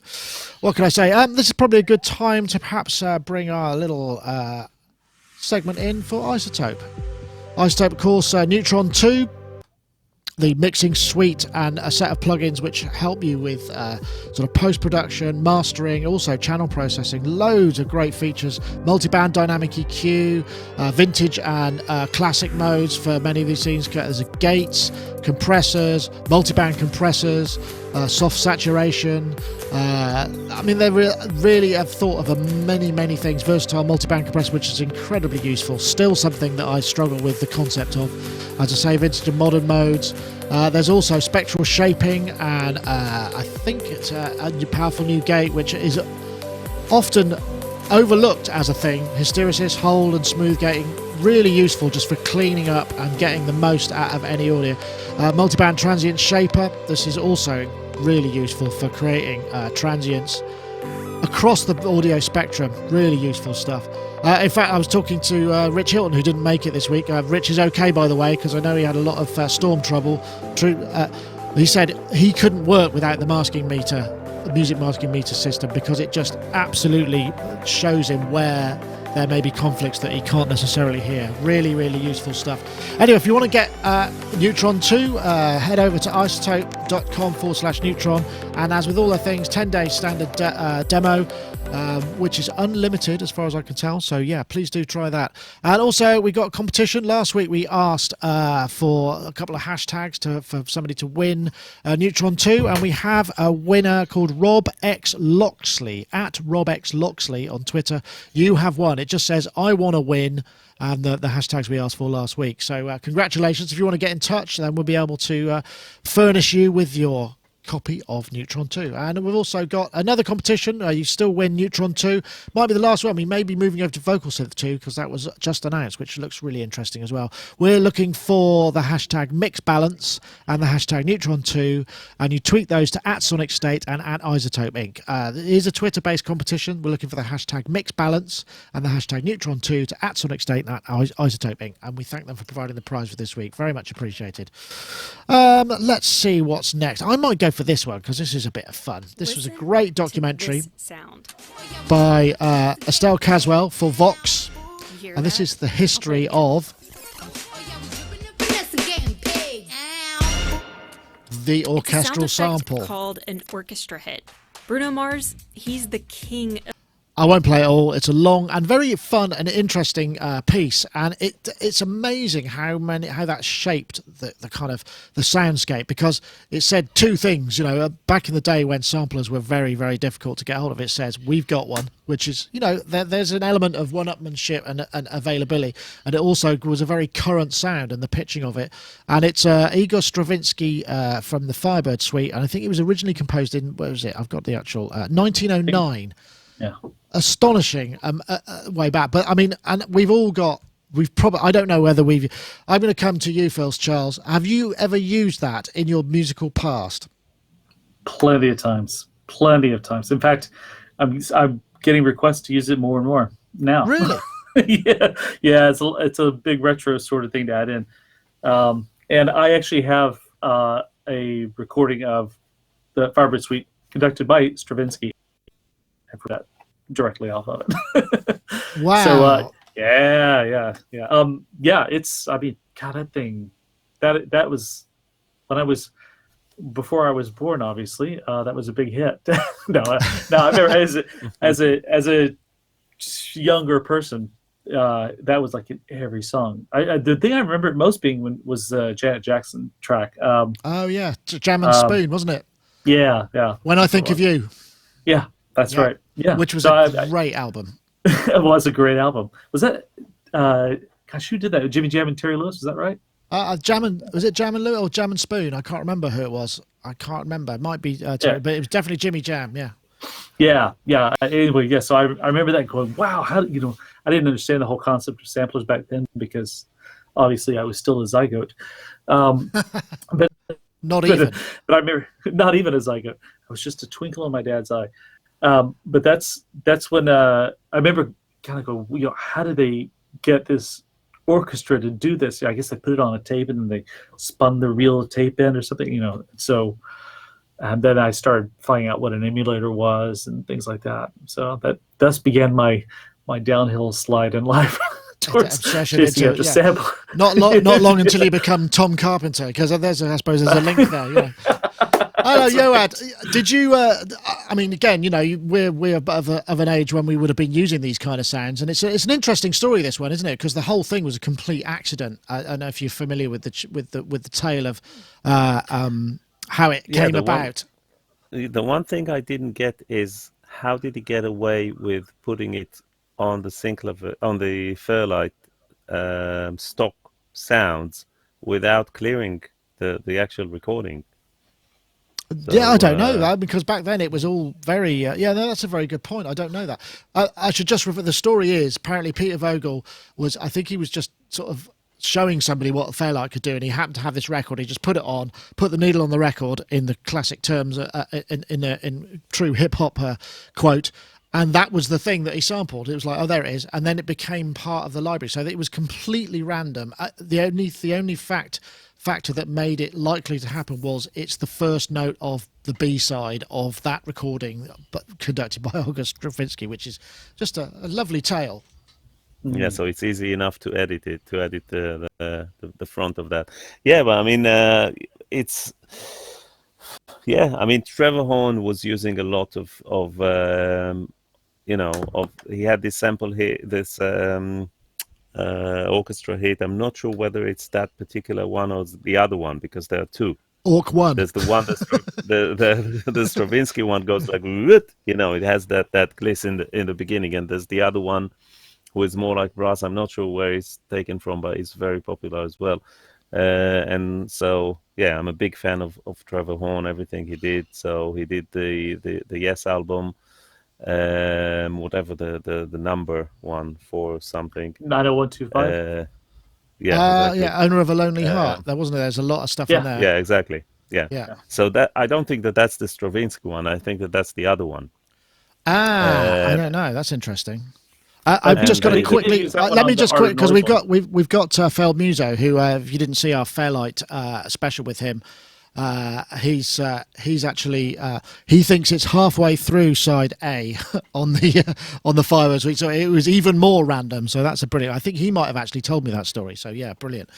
what can I say? This is probably a good time to perhaps bring our little segment in for Isotope. Isotope, of course, Neutron 2, the mixing suite and a set of plugins which help you with sort of post-production, mastering, also channel processing, loads of great features, multi-band dynamic EQ, vintage and classic modes for many of these things. There's gates, compressors, multi-band compressors, soft saturation. I mean, they really have thought of many things. Versatile multi-band compressor, which is incredibly useful. Still something that I struggle with the concept of. As I say, vintage and modern modes. There's also spectral shaping, and I think it's a powerful new gate, which is often overlooked as a thing. Hysteresis, hold, and smooth gating. Really useful just for cleaning up and getting the most out of any audio. Multiband transient shaper. This is also really useful for creating transients across the audio spectrum. Really useful stuff. In fact, I was talking to Rich Hilton, who didn't make it this week. Rich is okay, by the way, because I know he had a lot of storm trouble. He said he couldn't work without the music masking meter system, because it just absolutely shows him where there may be conflicts that he can't necessarily hear. Really useful stuff. Anyway, if you want to get Neutron 2, head over to isotope.com/Neutron. And as with all the things, 10-day standard demo, which is unlimited as far as I can tell. So yeah, please do try that. And also, we got a competition. Last week we asked for a couple of hashtags for somebody to win Neutron 2. And we have a winner called Rob X Loxley, at Rob X Loxley on Twitter. You have won. It just says, I want to win, and the hashtags we asked for last week. So congratulations. If you want to get in touch, then we'll be able to furnish you with your copy of Neutron 2. And we've also got another competition. You still win Neutron 2. Might be the last one. We may be moving over to Vocal Synth 2, because that was just announced, which looks really interesting as well. We're looking for the hashtag Mix Balance and the hashtag Neutron 2, and you tweet those to @Sonicstate and @Isotope Inc. It is a Twitter-based competition. We're looking for the hashtag Mix Balance and the hashtag Neutron 2 to @Sonicstate and @Isotope Inc. And we thank them for providing the prize for this week. Very much appreciated. Let's see what's next. I might go for this one, because this is a bit of fun. This was a great documentary by Estelle Caswell for Vox, and this is the history of the orchestral sample. Called an orchestra hit. Bruno Mars, he's the king of I won't play it all. It's a long and very fun and interesting piece, and it's amazing how that shaped the kind of the soundscape, because it said two things. You know, back in the day when samplers were very, very difficult to get hold of, it says we've got one, which is, you know, there's an element of one-upmanship and availability, and it also was a very current sound and the pitching of it. And it's Igor Stravinsky from the Firebird Suite, and I think it was originally composed in, where was it? I've got the actual 1909. Yeah. Astonishing way back. But I mean, and we've probably, I don't know whether I'm going to come to you first, Charles. Have you ever used that in your musical past? Plenty of times. In fact, I'm getting requests to use it more and more now. Really? Yeah. It's a big retro sort of thing to add in. And I actually have a recording of the Firebird Suite conducted by Stravinsky. I put that directly off of it. Wow. So yeah. It's, I mean, God, that thing, that was when I was, before I was born, obviously. That was a big hit. No, I've never, as a younger person, that was like in every song. The thing I remember it most being was Janet Jackson track. Oh yeah, Jam and Spoon, wasn't it? Yeah. When I Think of You. Yeah, that's right. Yeah, which was a great album. It was a great album. Was that? Gosh, who did that? Jimmy Jam and Terry Lewis. Was that right? Was it Jam and Lewis or Jam and Spoon? I can't remember who it was. I can't remember. It might be Terry, but it was definitely Jimmy Jam. Yeah. Yeah. Anyway, yeah. So I remember that going, wow, how, you know, I didn't understand the whole concept of samplers back then because obviously I was still a zygote. But not even. But I remember not even a zygote. I was just a twinkle in my dad's eye. But that's when I remember kind of go, you know, how did they get this orchestra to do this? I guess they put it on a tape and then they spun the reel of tape in or something, you know. So, and then I started finding out what an emulator was and things like that. So that thus began my downhill slide in life towards obsession sample. Not long until you become Tom Carpenter, because I suppose there's a link there. Yeah. I know, Yoad. Did you? I mean, again, you know, we're of an age when we would have been using these kind of sounds, and it's an interesting story, this one, isn't it? Because the whole thing was a complete accident. I don't know if you're familiar with the tale of how it came about. The one thing I didn't get is how did he get away with putting it on the Fairlight stock sounds without clearing the actual recording. So, I don't know that, because back then it was all very that's a very good point. I don't know that. I should just refer, the story is apparently Peter Vogel I think he was just sort of showing somebody what Fairlight could do, and he happened to have this record. He just put it on, put the needle on the record in the classic terms, in true hip hop quote, and that was the thing that he sampled. It was like, oh, there it is, and then it became part of the library. So it was completely random. The only factor that made it likely to happen was it's the first note of the B-side of that recording, but conducted by August Stravinsky, which is just a lovely tale. Yeah, so it's easy enough to edit the front of that. Yeah, but I mean, I mean, Trevor Horn was using a lot of he had this sample hit, this orchestra hit. I'm not sure whether it's that particular one or the other one, because there are two. Orc one. There's the one the Stravinsky one goes like, you know, it has that gliss in the beginning, and there's the other one who is more like brass. I'm not sure where it's taken from, but it's very popular as well. And so, yeah, I'm a big fan of Trevor Horn, everything he did. So he did the Yes album, whatever the number one for something. 90125. Exactly. Owner of a Lonely Heart. There's a lot of stuff in there. Yeah, exactly. Yeah. So that, I don't think that's the Stravinsky one. I think that's the other one. I don't know. That's interesting. I've just got to quickly. Let me just quick, because we've got Feld Muso, who if you didn't see our Fairlight special with him, he's actually he thinks it's halfway through side A on the Firebird Suite, so it was even more random. So that's a brilliant. I think he might have actually told me that story. So yeah, brilliant.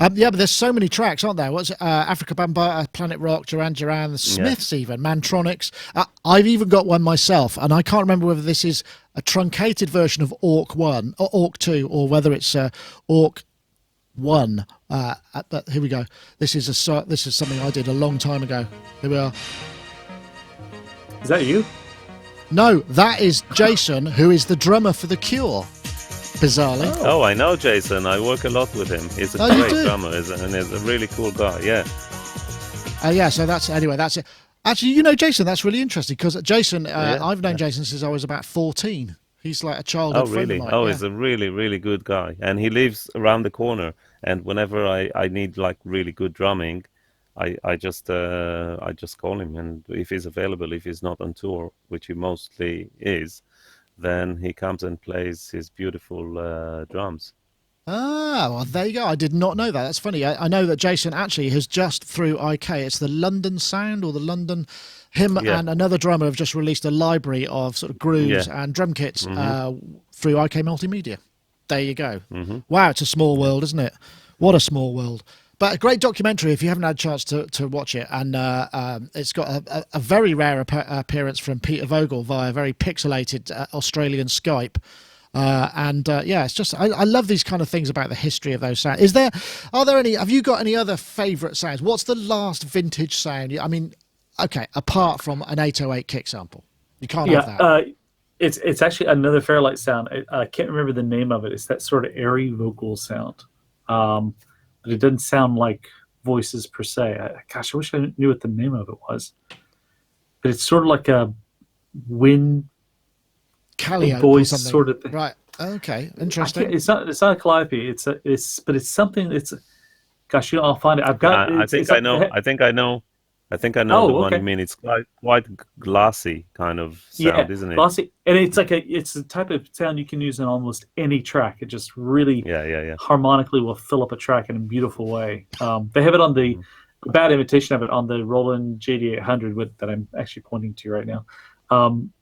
Yeah, but there's so many tracks, aren't there? What's Africa Bambaataa, Planet Rock, Duran Duran, the Smiths, even Mantronics. I've even got one myself, and I can't remember whether this is a truncated version of Orc 1 or Orc 2, or whether it's Orc 1. But here we go. This is something I did a long time ago. Here we are. Is that you? No, that is Jason, who is the drummer for The Cure. Bizarrely. Oh, I know Jason. I work a lot with him. He's a great drummer, and he's a really cool guy. Yeah. Yeah. So that's it. Actually, you know Jason. That's really interesting because Jason, I've known Jason since I was about 14. He's like a childhood friend of mine. Oh, he's a really, really good guy, and he lives around the corner. And whenever I need like really good drumming, I just call him, and if he's available, if he's not on tour, which he mostly is, then he comes and plays his beautiful drums. Ah, well, there you go. I did not know that. That's funny. I know that Jason actually has just through IK, it's the London Sound or the London, and another drummer have just released a library of sort of grooves and drum kits through IK Multimedia. There you go. Wow, it's a small world, isn't it? What a small world. But a great documentary if you haven't had a chance to watch it. And it's got a very rare appearance from Peter Vogel via very pixelated Australian Skype. It's just I love these kind of things about the history of those sounds. Have you got any other favourite sounds? What's the last vintage sound? I mean, okay, apart from an 808 kick sample. You can't have that. It's actually another Fairlight sound. I can't remember the name of it. It's that sort of airy vocal sound. But it doesn't sound like voices per se. I wish I knew what the name of it was. But it's sort of like a wind voice sort of thing. Right. Okay. Interesting. It's not a calliope. But it's something. I'll find it. I've got. I think I know the one you mean. It's quite glassy kind of sound, isn't it? Glassy, and it's the type of sound you can use in almost any track. It just really harmonically will fill up a track in a beautiful way. They have it on the bad imitation of it on the Roland JD800 that I'm actually pointing to right now.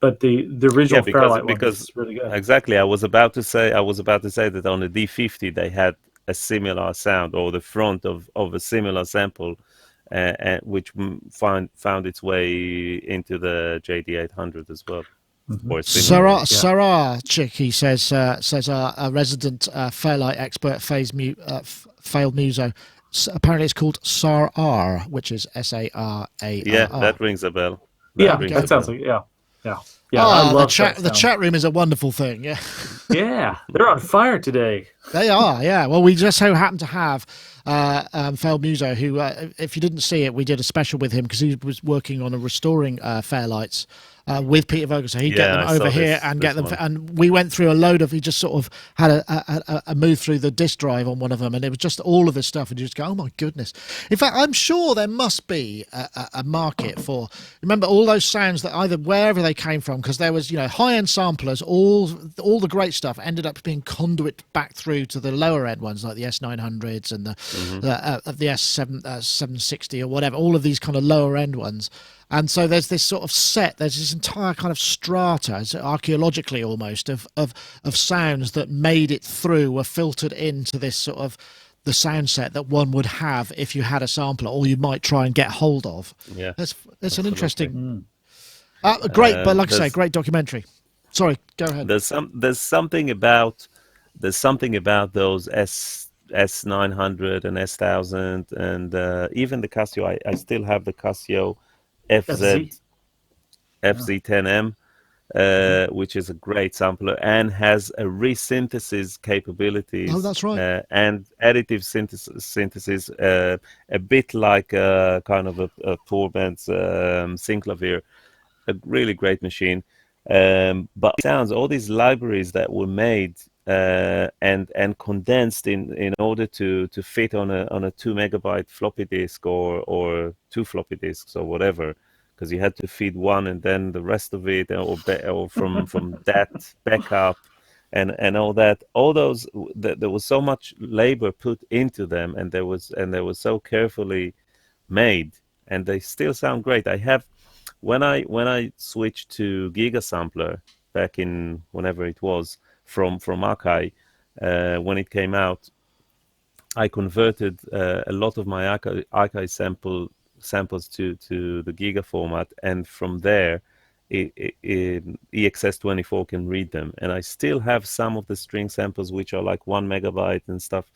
But the original Fairlight one is really good. Exactly. I was about to say that on the D50 they had a similar sound, or the front of a similar sample. Which found its way into the JD800 as well. Sarah Chicky says our resident Fairlight expert failed muso. Apparently it's called SAR-R, which is SARAR. Yeah, that rings a bell. That sounds like yeah. I love the chat room is a wonderful thing. Yeah. Yeah, they're on fire today. They are. Yeah. Well, we just so happen to have Failed Muso, who, if you didn't see it, we did a special with him because he was working on a restoring Fairlights with Peter Vogel. So he'd get them over here and get them. And we went through a load of, he just sort of had a move through the disk drive on one of them. And it was just all of his stuff. And you just go, oh my goodness. In fact, I'm sure there must be a market for, remember all those sounds that either wherever they came from, because there was, high-end samplers, all the great stuff ended up being conduit back through to the lower end ones like the S900s and the S760 or whatever, all of these kind of lower end ones. And so there's this sort of there's this entire kind of strata, archaeologically almost, of sounds that made it through, were filtered into this sort of the sound set that one would have if you had a sampler, or you might try and get hold of. Yeah, it's an interesting, great, but like I say, great documentary. Sorry, go ahead. There's something about those S900 and S1000 and even the Casio. I still have the Casio FZ10M, which is a great sampler and has a resynthesis capabilities. Oh, that's right. And additive synthesis, a bit like kind of a poor band's synclavier, a really great machine. But it sounds all these libraries that were made and condensed in order to fit on a 2 megabyte floppy disk or 2 floppy disks or whatever, because you had to feed one and then the rest of it or from that backup and all that. All those there was so much labor put into them, and they were so carefully made, and they still sound great. I have when I switched to Giga Sampler back in whenever it was from Akai, when it came out, I converted a lot of my archive samples to the Giga format, and from there, EXS24 can read them. And I still have some of the string samples which are like 1 megabyte and stuff,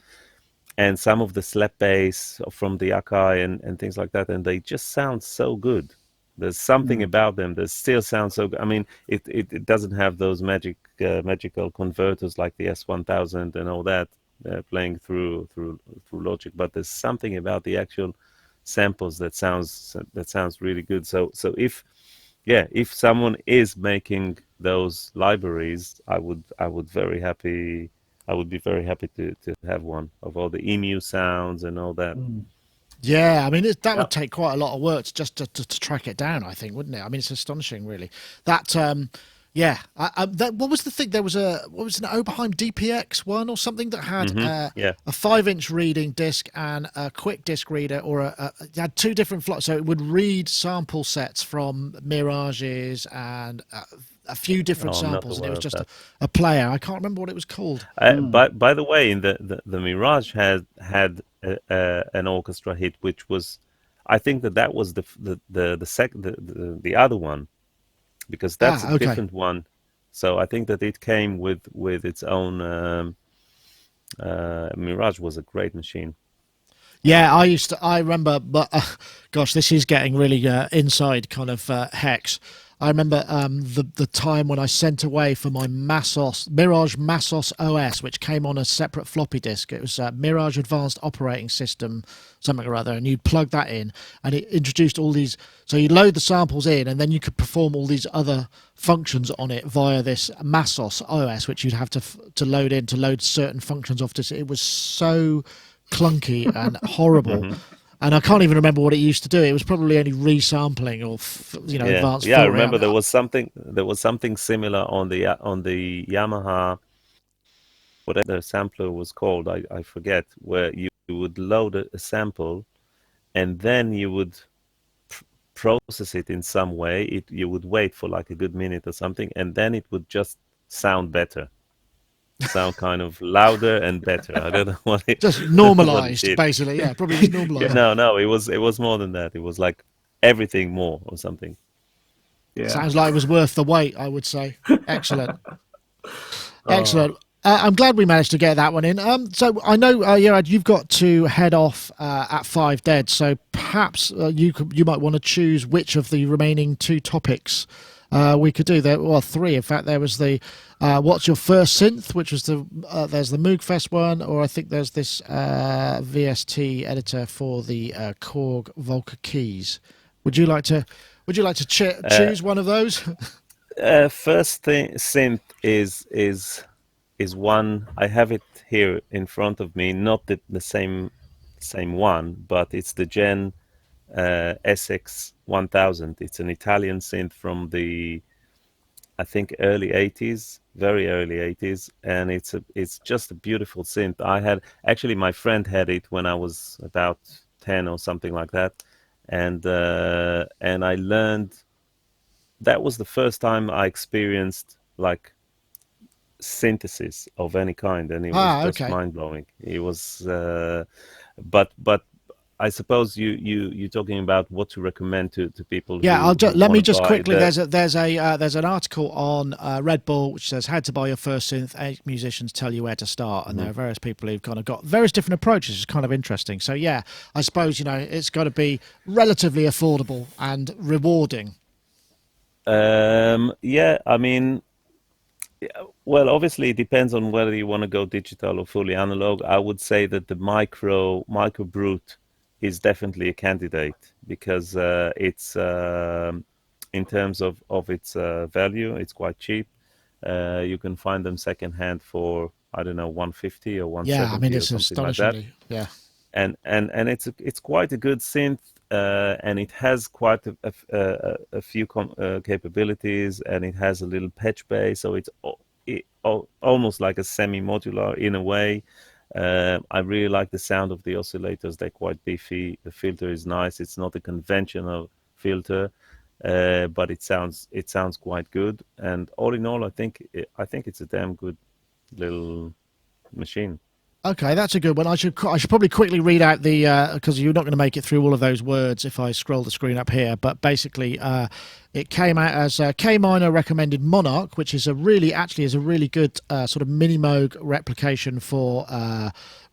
and some of the slap bass from the Akai and things like that, and they just sound so good. There's something about them that still sounds so good. I mean, it doesn't have those magical converters like the S1000 and all that playing through Logic, but there's something about the actual samples that sounds really good. So if someone is making those libraries, I would be very happy to have one of all the EMU sounds and all that. Yeah, I mean that would take quite a lot of work just to track it down, I think, wouldn't it? I mean, it's astonishing, really. That what was the thing? There was an Oberheim DPX one or something that had a 5-inch reading disc and a quick disc reader, or it had two different flots, so it would read sample sets from Mirages and a few different samples, and it was just a player. I can't remember what it was called. By the way, in the Mirage had an orchestra hit, which was, I think that was the other one, because that's a different one. So I think that it came with its own. Mirage was a great machine. Yeah, I remember, but gosh, this is getting really inside kind of hex. I remember the time when I sent away for my Mirage Massos OS, which came on a separate floppy disk. It was Mirage Advanced Operating System, something or other, and you'd plug that in, and it introduced all these. So you load the samples in, and then you could perform all these other functions on it via this Massos OS, which you'd have to load in to load certain functions off this. It was so clunky and horrible. And I can't even remember what it used to do. It was probably only resampling or advanced. Yeah, I remember there was something similar on the Yamaha, whatever the sampler was called, I forget, where you would load a sample, and then you would process it in some way. You would wait for like a good minute or something, and then it would just sound better. Sound kind of louder and better. I don't know what it just normalized, basically. Yeah, probably just normalized. No, it was more than that. It was like everything more or something. Yeah. Sounds like it was worth the wait, I would say. Excellent. Excellent. I'm glad we managed to get that one in. So I know, Gerard, you've got to head off at 5 Dead. So perhaps you might want to choose which of the remaining 2 topics we could do. There, well, 3 in fact. There was the what's your first synth, which was there's the Moogfest one, or I think there's this VST editor for the Korg Volca keys. Would you like to choose one of those? First thing, synth is one. I have it here in front of me, not the same one, but it's the Gen SX 1000. It's an Italian synth from the, I think, early 80s, very early 80s, and it's just a beautiful synth. My friend had it when I was about 10 or something like that, and I learned. That was the first time I experienced like synthesis of any kind, and it was just mind-blowing. It was but I suppose you're talking about what to recommend to people. Yeah, let me just quickly. There's an article on Red Bull which says how to buy your first synth. 8 musicians tell you where to start, and there are various people who've kind of got various different approaches. It's kind of interesting. So yeah, I suppose it's got to be relatively affordable and rewarding. Yeah, I mean, well, obviously it depends on whether you want to go digital or fully analog. I would say that the Micro Brute is definitely a candidate, because it's in terms of its value, it's quite cheap. You can find them secondhand for, I don't know, 150 or 170. Yeah, I mean, it's astonishingly, like that. And it's quite a good synth, and it has quite a few capabilities, and it has a little patch bay, so it's almost like a semi-modular in a way. I really like the sound of the oscillators. They're quite beefy. The filter is nice. It's not a conventional filter, but it sounds quite good. And all in all, I think it's a damn good little machine. Okay, that's a good one. I should probably quickly read out the because you're not going to make it through all of those words if I scroll the screen up here. But basically, it came out as K Minor recommended Monarch, which is a really good sort of mini Moog replication for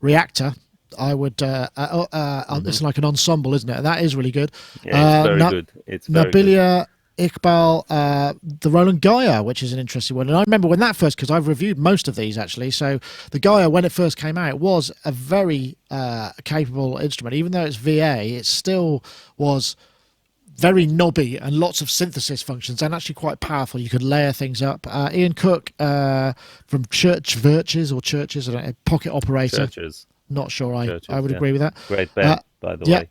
Reactor. I would. It's like an ensemble, isn't it? And that is really good. Yeah, it's very good. It's very Nabilia Iqbal, the Roland Gaia, which is an interesting one. And I remember when that first, because I've reviewed most of these actually. So the Gaia, when it first came out, was a very capable instrument. Even though it's VA, it still was very knobby and lots of synthesis functions and actually quite powerful. You could layer things up. Ian Cook from Churches, I don't know, Pocket Operator. Churches. Not sure Churches, I would agree with that. Great band, by the way.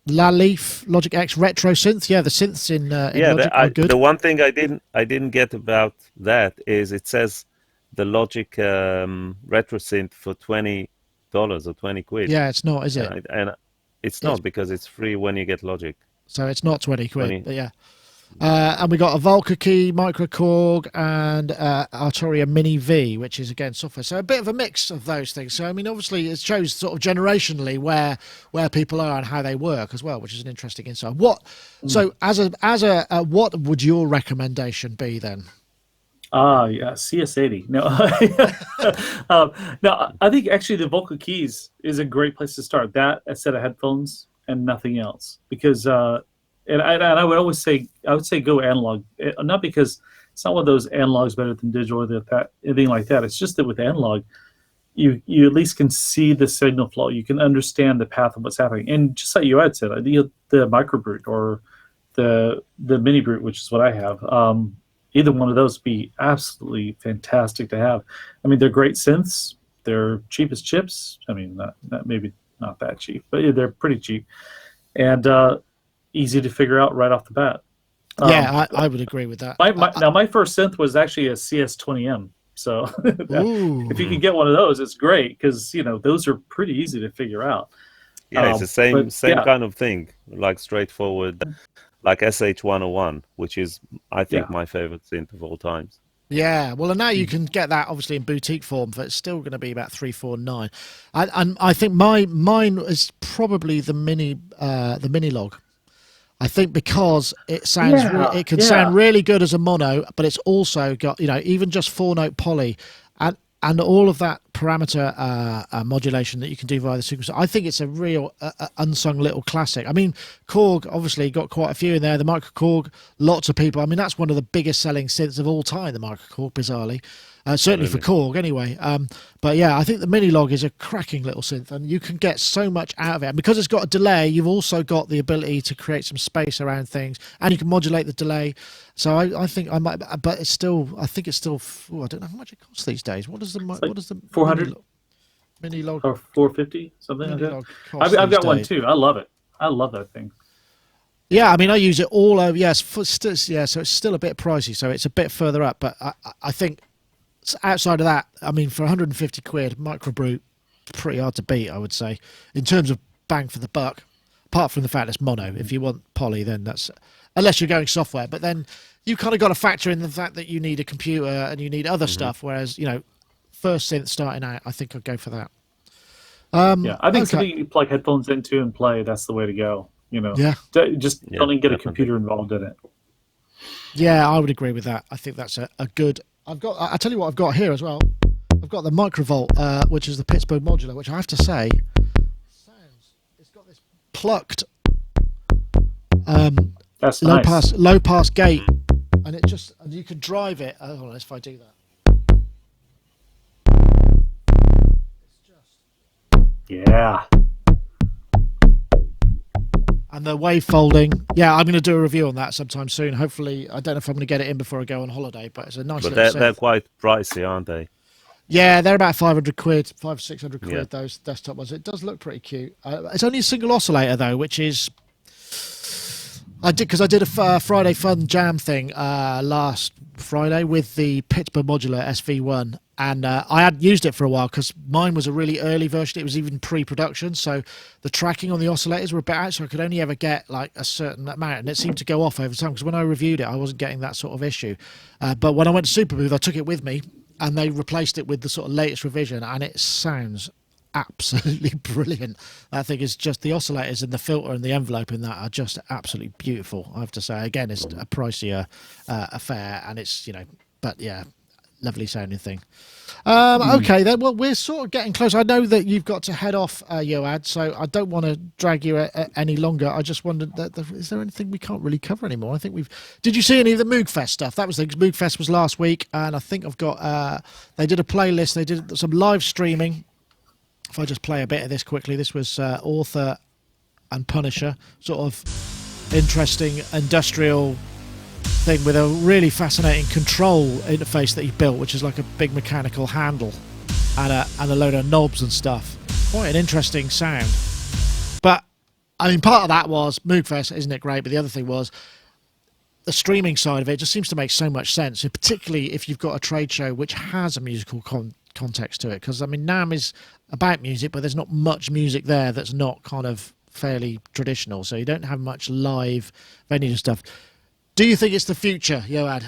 La Leaf, Logic X Retro Synth. Yeah, the synths in Logic are good. The one thing I didn't get about that is it says the Logic Retro Synth for $20 or 20 quid. Yeah, it's not, is it? And it's not because it's free when you get Logic. So it's not 20 quid, but yeah. And we got a Volca Key, Microkorg, and Arturia Mini V, which is again software. So a bit of a mix of those things. So I mean, obviously, it shows sort of generationally where people are and how they work as well, which is an interesting insight. So as a what would your recommendation be then? Yeah, CS80. No, no, I think actually the Volca Keys is a great place to start. That, a set of headphones, and nothing else, because. And I would always say, go analog, not because it's not one of those analogs better than digital or anything like that. It's just that with analog, you at least can see the signal flow. You can understand the path of what's happening. And just like you had said, the microbrute or the mini brute, which is what I have, either one of those would be absolutely fantastic to have. I mean, they're great synths. They're cheap as chips. I mean, maybe not that cheap, but they're pretty cheap. And easy to figure out right off the bat. Yeah, I would agree with that. Now, my first synth was actually a CS20M. So if you can get one of those, it's great because, those are pretty easy to figure out. Yeah, it's the same kind of thing, like straightforward, like SH101, which is, I think, my favorite synth of all times. Yeah, well, and now you can get that obviously in boutique form, but it's still going to be about $349. And I think mine is probably the mini log. I think because it sounds, it can sound really good as a mono, but it's also got, even just 4-note poly and all of that parameter modulation that you can do via the sequencer. I think it's a real unsung little classic. I mean, Korg obviously got quite a few in there. The Microkorg, lots of people. I mean, that's one of the biggest selling synths of all time, the Microkorg, bizarrely. Certainly for Korg, anyway. But yeah, I think the Minilog is a cracking little synth, and you can get so much out of it. And because it's got a delay, you've also got the ability to create some space around things, and you can modulate the delay. So I think I might, but it's still, I think it's still. I don't know how much it costs these days. What does the 400 Minilog or 450 something like that? I've got one too. I love it. I love that thing. Yeah, I mean, I use it all over. Yes, so it's still a bit pricey, so it's a bit further up. But I think outside of that, I mean, for 150 quid, Microbrute, pretty hard to beat, I would say, in terms of bang for the buck. Apart from the fact it's mono. If you want poly, then that's, unless you're going software. But then you kind of got to factor in the fact that you need a computer and you need other stuff. Whereas, first synth starting out, I think I'd go for that. Yeah, I think something you plug headphones into and play, that's the way to go. Yeah. Just don't even get a computer involved in it. Yeah, I would agree with that. I think that's a good. I'll tell you what I've got here as well. I've got the Microvolt, which is the Pittsburgh modular, which I have to say, it's got this plucked that's low pass gate, and you can drive it. Hold on, if I do that. Yeah. And the wave folding, I'm going to do a review on that sometime soon. Hopefully, I don't know if I'm going to get it in before I go on holiday, but it's a nice. But they're quite pricey, aren't they? Yeah, they're about 500 quid, 500-600 quid. Those desktop ones. It does look pretty cute. It's only a single oscillator though, which is. I did a Friday Fun Jam thing last Friday with the Pittsburgh Modular SV1, and I had used it for a while because mine was a really early version. It was even pre-production, so the tracking on the oscillators were a bit out, so I could only ever get like a certain amount, and it seemed to go off over time because when I reviewed it, I wasn't getting that sort of issue. But when I went to Superbooth, I took it with me, and they replaced it with the sort of latest revision, and it sounds absolutely brilliant. That thing is just, the oscillators and the filter and the envelope in that are just absolutely beautiful, I have to say. Again, it's a pricier affair, and it's, but yeah, lovely sounding thing. Okay, then. Well, we're sort of getting close. I know that you've got to head off, Yoad, so I don't want to drag you any longer. I just wondered, is there anything we can't really cover anymore? I think we've... Did you see any of the Moogfest stuff? That was the Moogfest was last week, and I think I've got... they did a playlist. They did some live streaming. If I just play a bit of this quickly, this was Author and Punisher, sort of interesting industrial thing with a really fascinating control interface that he built, which is like a big mechanical handle and a load of knobs and stuff. Quite an interesting sound. But I mean, part of that was Moogfest, isn't it great? But the other thing was the streaming side of it. Just seems to make so much sense, particularly if you've got a trade show which has a musical context to it. Because I mean, NAMM is about music, but there's not much music there that's not kind of fairly traditional. So you don't have much live venue stuff. Do you think it's the future, Yoad?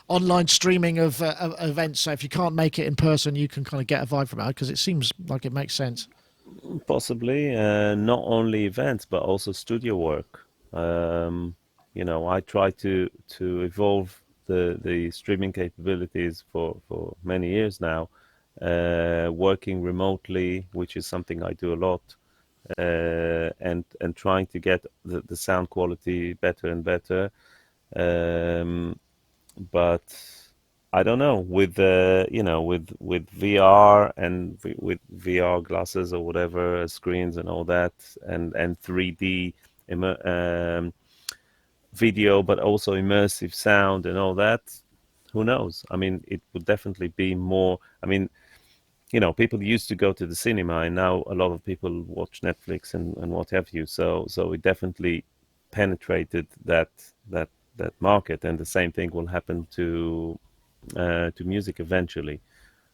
Online streaming of events, so if you can't make it in person, you can kind of get a vibe from it, because it seems like it makes sense. Possibly, not only events, but also studio work. I try to evolve the streaming capabilities for many years now, working remotely, which is something I do a lot, and trying to get the sound quality better and better. But I don't know, with with VR and with VR glasses or whatever, screens and all that, and 3D video, but also immersive sound and all that. Who knows? I mean, it would definitely be more. I mean, people used to go to the cinema, and now a lot of people watch Netflix and what have you. So it definitely penetrated that market, and the same thing will happen to music eventually.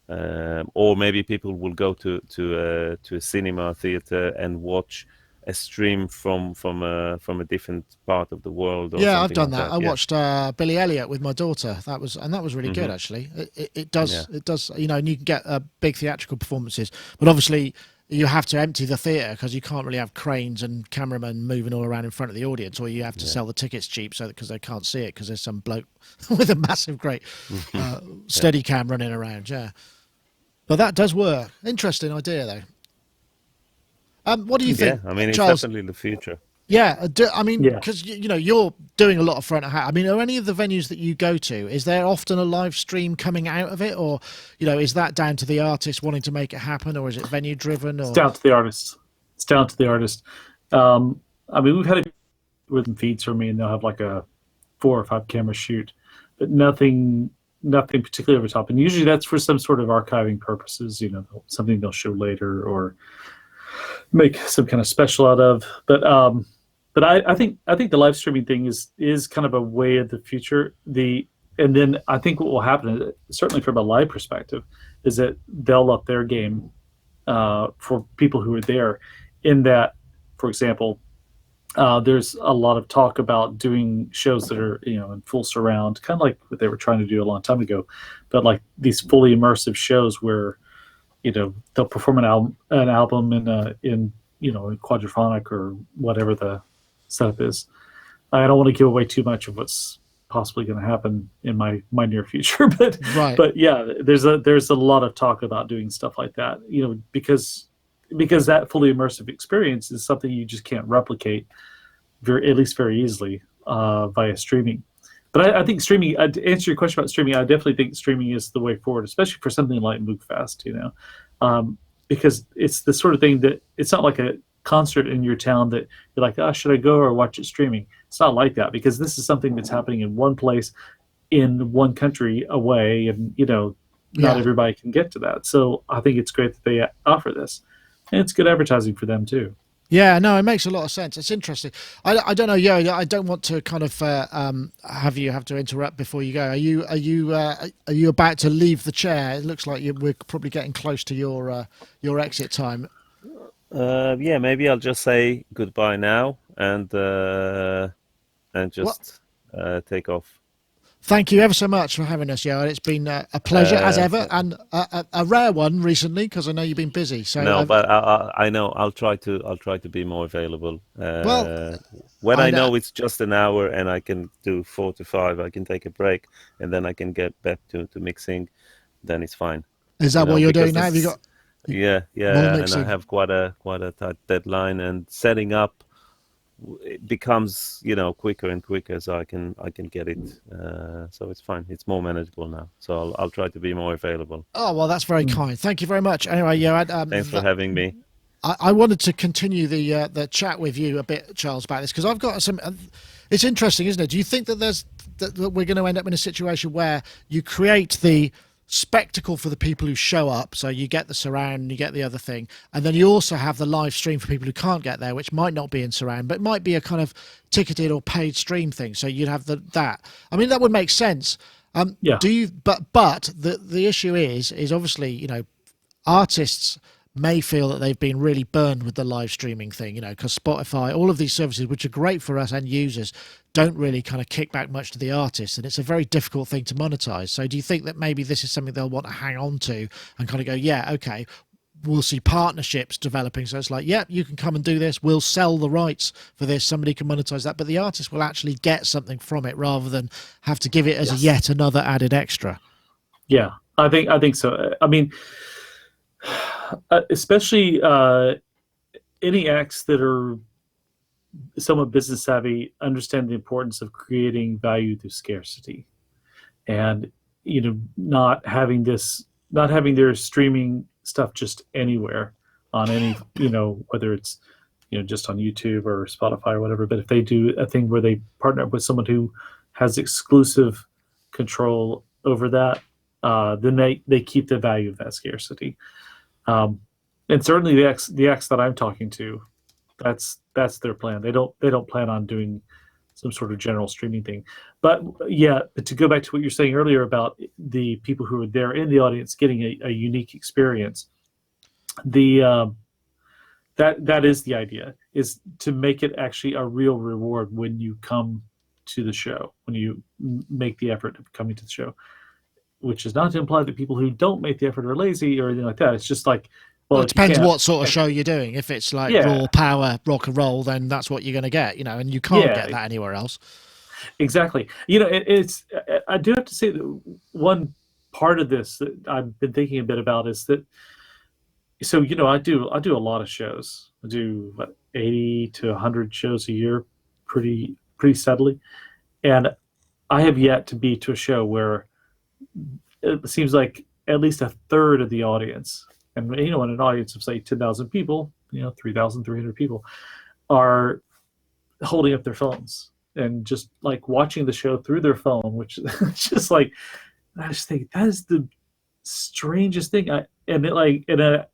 Or maybe people will go to a cinema theater and watch a stream from a different part of the world. Or yeah, I've done like that. I watched Billy Elliot with my daughter. That was really good, actually. It does, and you can get big theatrical performances, but obviously you have to empty the theatre, because you can't really have cranes and cameramen moving all around in front of the audience, or you have to sell the tickets cheap because they can't see it, because there's some bloke with a massive, great steady cam running around. Yeah, but that does work. Interesting idea, though. What do you think? Yeah, I mean, it's Charles? definitely the future. Yeah, because you're doing a lot of front of house. I mean, are any of the venues that you go to, is there often a live stream coming out of it, or is that down to the artist wanting to make it happen, or is it venue driven? Or... It's down to the artist. I mean, we've had it with them feeds from me, and they'll have like a 4 or 5 camera shoot, but nothing particularly over top. And usually that's for some sort of archiving purposes. Something they'll show later or make some kind of special out of. But I think the live streaming thing is kind of a way of the future. And then I think what will happen, certainly from a live perspective, is that they'll up their game for people who are there. In that, for example, there's a lot of talk about doing shows that are in full surround, kind of like what they were trying to do a long time ago, but like these fully immersive shows where they'll perform an album in quadraphonic or whatever the setup is. I don't want to give away too much of what's possibly going to happen in my near future, but right. But yeah, there's a lot of talk about doing stuff like that, because that fully immersive experience is something you just can't replicate at least very easily via streaming. But I think streaming, to answer your question about streaming, I definitely think streaming is the way forward, especially for something like Moogfest, because it's the sort of thing that it's not like a concert in your town that you're like, should I go or watch it streaming? It's not like that, because this is something that's happening in one place, in one country away, and not everybody can get to that. So I think it's great that they offer this, and it's good advertising for them too. Yeah, no, it makes a lot of sense. It's interesting. I don't know, I don't want to kind of have to interrupt before you go. Are you about to leave the chair? It looks like we're probably getting close to your exit time. Yeah, maybe I'll just say goodbye now and just take off. Thank you ever so much for having us, Johan. It's been a pleasure as ever, and a rare one recently because I know you've been busy. So no, but I know I'll try to be more available. Well, when I know it's just an hour and I can do 4 to 5, I can take a break and then I can get back to mixing. Then it's fine. Is that what you're doing now? Have you got? Yeah, and I have quite a tight deadline, and setting up it becomes quicker and quicker, so I can get it. So it's fine. It's more manageable now. So I'll try to be more available. Oh well, that's very kind. Thank you very much. Anyway, thanks for having me. I wanted to continue the chat with you a bit, Charles, about this because I've got some. It's interesting, isn't it? Do you think that that we're going to end up in a situation where you create the spectacle for the people who show up, so you get the surround, you get the other thing, and then you also have the live stream for people who can't get there, which might not be in surround but might be a kind of ticketed or paid stream thing, so you'd have that. I mean, that would make sense. Do you but the issue is obviously artists may feel that they've been really burned with the live streaming thing, because Spotify, all of these services, which are great for us end users, don't really kind of kick back much to the artists, and it's a very difficult thing to monetize. So do you think that maybe this is something they'll want to hang on to and kind of go, yeah, okay, we'll see partnerships developing, so it's like, yeah, you can come and do this, we'll sell the rights for this, somebody can monetize that, but the artist will actually get something from it rather than have to give it as a yet another added extra? Yeah, I think so. I mean, especially any acts that are somewhat business savvy understand the importance of creating value through scarcity, and not having their streaming stuff just anywhere on any whether it's just on YouTube or Spotify or whatever. But if they do a thing where they partner up with someone who has exclusive control over that, then they keep the value of that scarcity. And certainly the acts that I'm talking to, that's their plan. They don't plan on doing some sort of general streaming thing. But to go back to what you're saying earlier about the people who are there in the audience getting a unique experience, that is the idea, is to make it actually a real reward when you come to the show, when you make the effort of coming to the show. Which is not to imply that people who don't make the effort are lazy or anything like that. It's just like, well, it depends what sort of show you're doing. If it's like raw power rock and roll, then that's what you're going to get, and you can't get that anywhere else. Exactly. It's I do have to say that one part of this that I've been thinking a bit about is that, so I do a lot of shows. I do 80 to 100 shows a year, pretty steadily, and I have yet to be to a show where it seems like at least a third of the audience, and in an audience of say 10,000 people, 3,300 people, are holding up their phones and just like watching the show through their phone, which is just like, I just think that is the strangest thing. The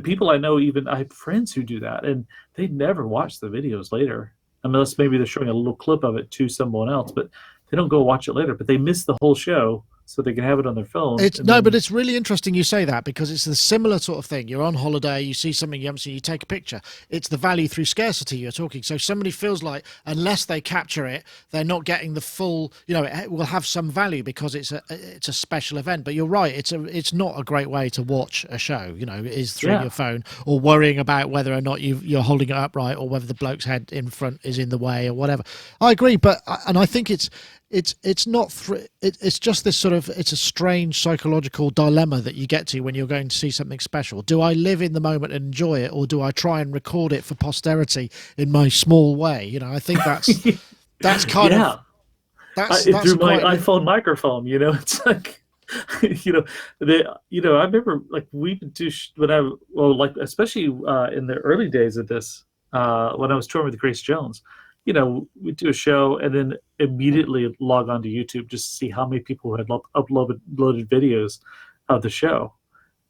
people I know, even I have friends who do that, and they never watch the videos later, unless maybe they're showing a little clip of it to someone else, but they don't go watch it later. But they miss the whole show so they can have it on their phone. But it's really interesting you say that, because it's a similar sort of thing. You're on holiday, you see something you haven't seen, you take a picture. It's the value through scarcity you're talking. So somebody feels like unless they capture it, they're not getting the full, it will have some value because it's a special event. But you're right, it's not a great way to watch a show, it is through your phone, or worrying about whether or not you're holding it up right, or whether the bloke's head in front is in the way or whatever. I agree, and I think it's not it's just this sort of, it's a strange psychological dilemma that you get to when you're going to see something special. Do I live in the moment and enjoy it, or do I try and record it for posterity in my small way? I think that's kind of that's through my iPhone microphone. It's like I remember like we would do especially in the early days of this, when I was touring with Grace Jones. We'd do a show and then immediately log on to YouTube just to see how many people had uploaded videos of the show.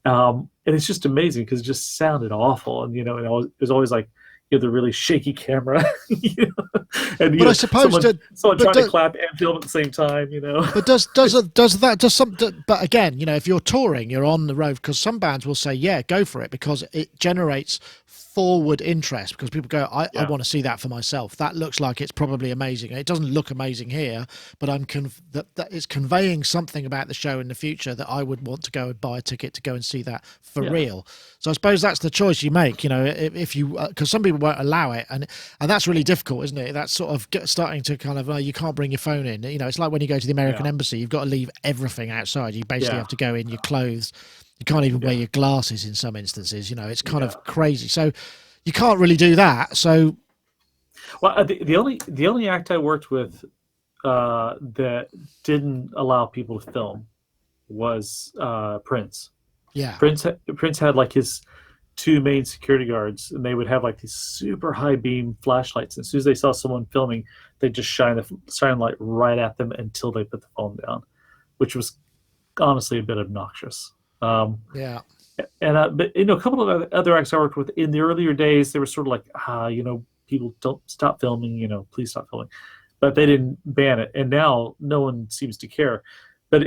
And it's just amazing because it just sounded awful. And, it was always like, the really shaky camera. And, but I suppose someone trying to clap and film at the same time, But but again, if you're touring, you're on the road, because some bands will say, yeah, go for it, because it generates forward interest because people go, I want to see that for myself. That looks like it's probably amazing. It doesn't look amazing here, but that it's conveying something about the show in the future that I would want to go and buy a ticket to go and see that for real. So I suppose that's the choice you make, you know, if you, because some people won't allow it, and that's really difficult, isn't it? That's sort of starting to kind of, you can't bring your phone in. You know, it's like when you go to the American embassy, you've got to leave everything outside. You basically have to go in your clothes. You can't even wear your glasses in some instances. You know, it's kind of crazy. So you can't really do that. So, well, the only act I worked with that didn't allow people to film was Prince. Yeah, Prince had like his two main security guards, and they would have like these super high beam flashlights. And as soon as they saw someone filming, they just shine light right at them until they put the phone down, which was honestly a bit obnoxious. And but you know, a couple of other acts I worked with in the earlier days, they were sort of like, you know, people don't stop filming, you know, please stop filming, but they didn't ban it, and now no one seems to care. But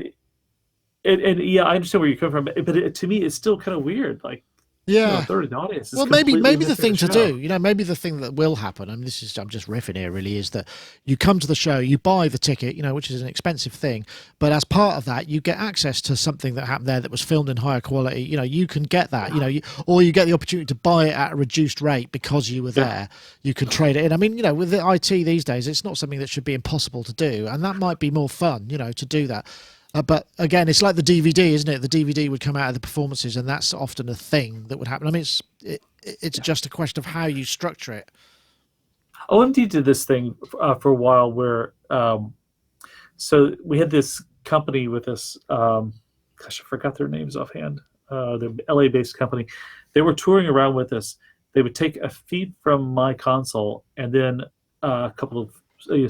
I understand where you come from, but to me, it's still kind of weird, like. Yeah, you know, third audience. Well, maybe the thing to do, you know, maybe the thing that will happen, I mean, I'm just riffing here really, is that you come to the show, you buy the ticket, you know, which is an expensive thing, but as part of that, you get access to something that happened there that was filmed in higher quality. You know, you can get that, you know, or you get the opportunity to buy it at a reduced rate because you were there. You can trade it in. I mean, you know, with the IT these days, it's not something that should be impossible to do, and that might be more fun, you know, to do that. But again, it's like the DVD, isn't it? The DVD would come out of the performances, and that's often a thing that would happen. I mean, it's just a question of how you structure it. OMD did this thing for a while where, so we had this company with us. Gosh, I forgot their names offhand. They're LA-based company. They were touring around with us. They would take a feed from my console and then a couple of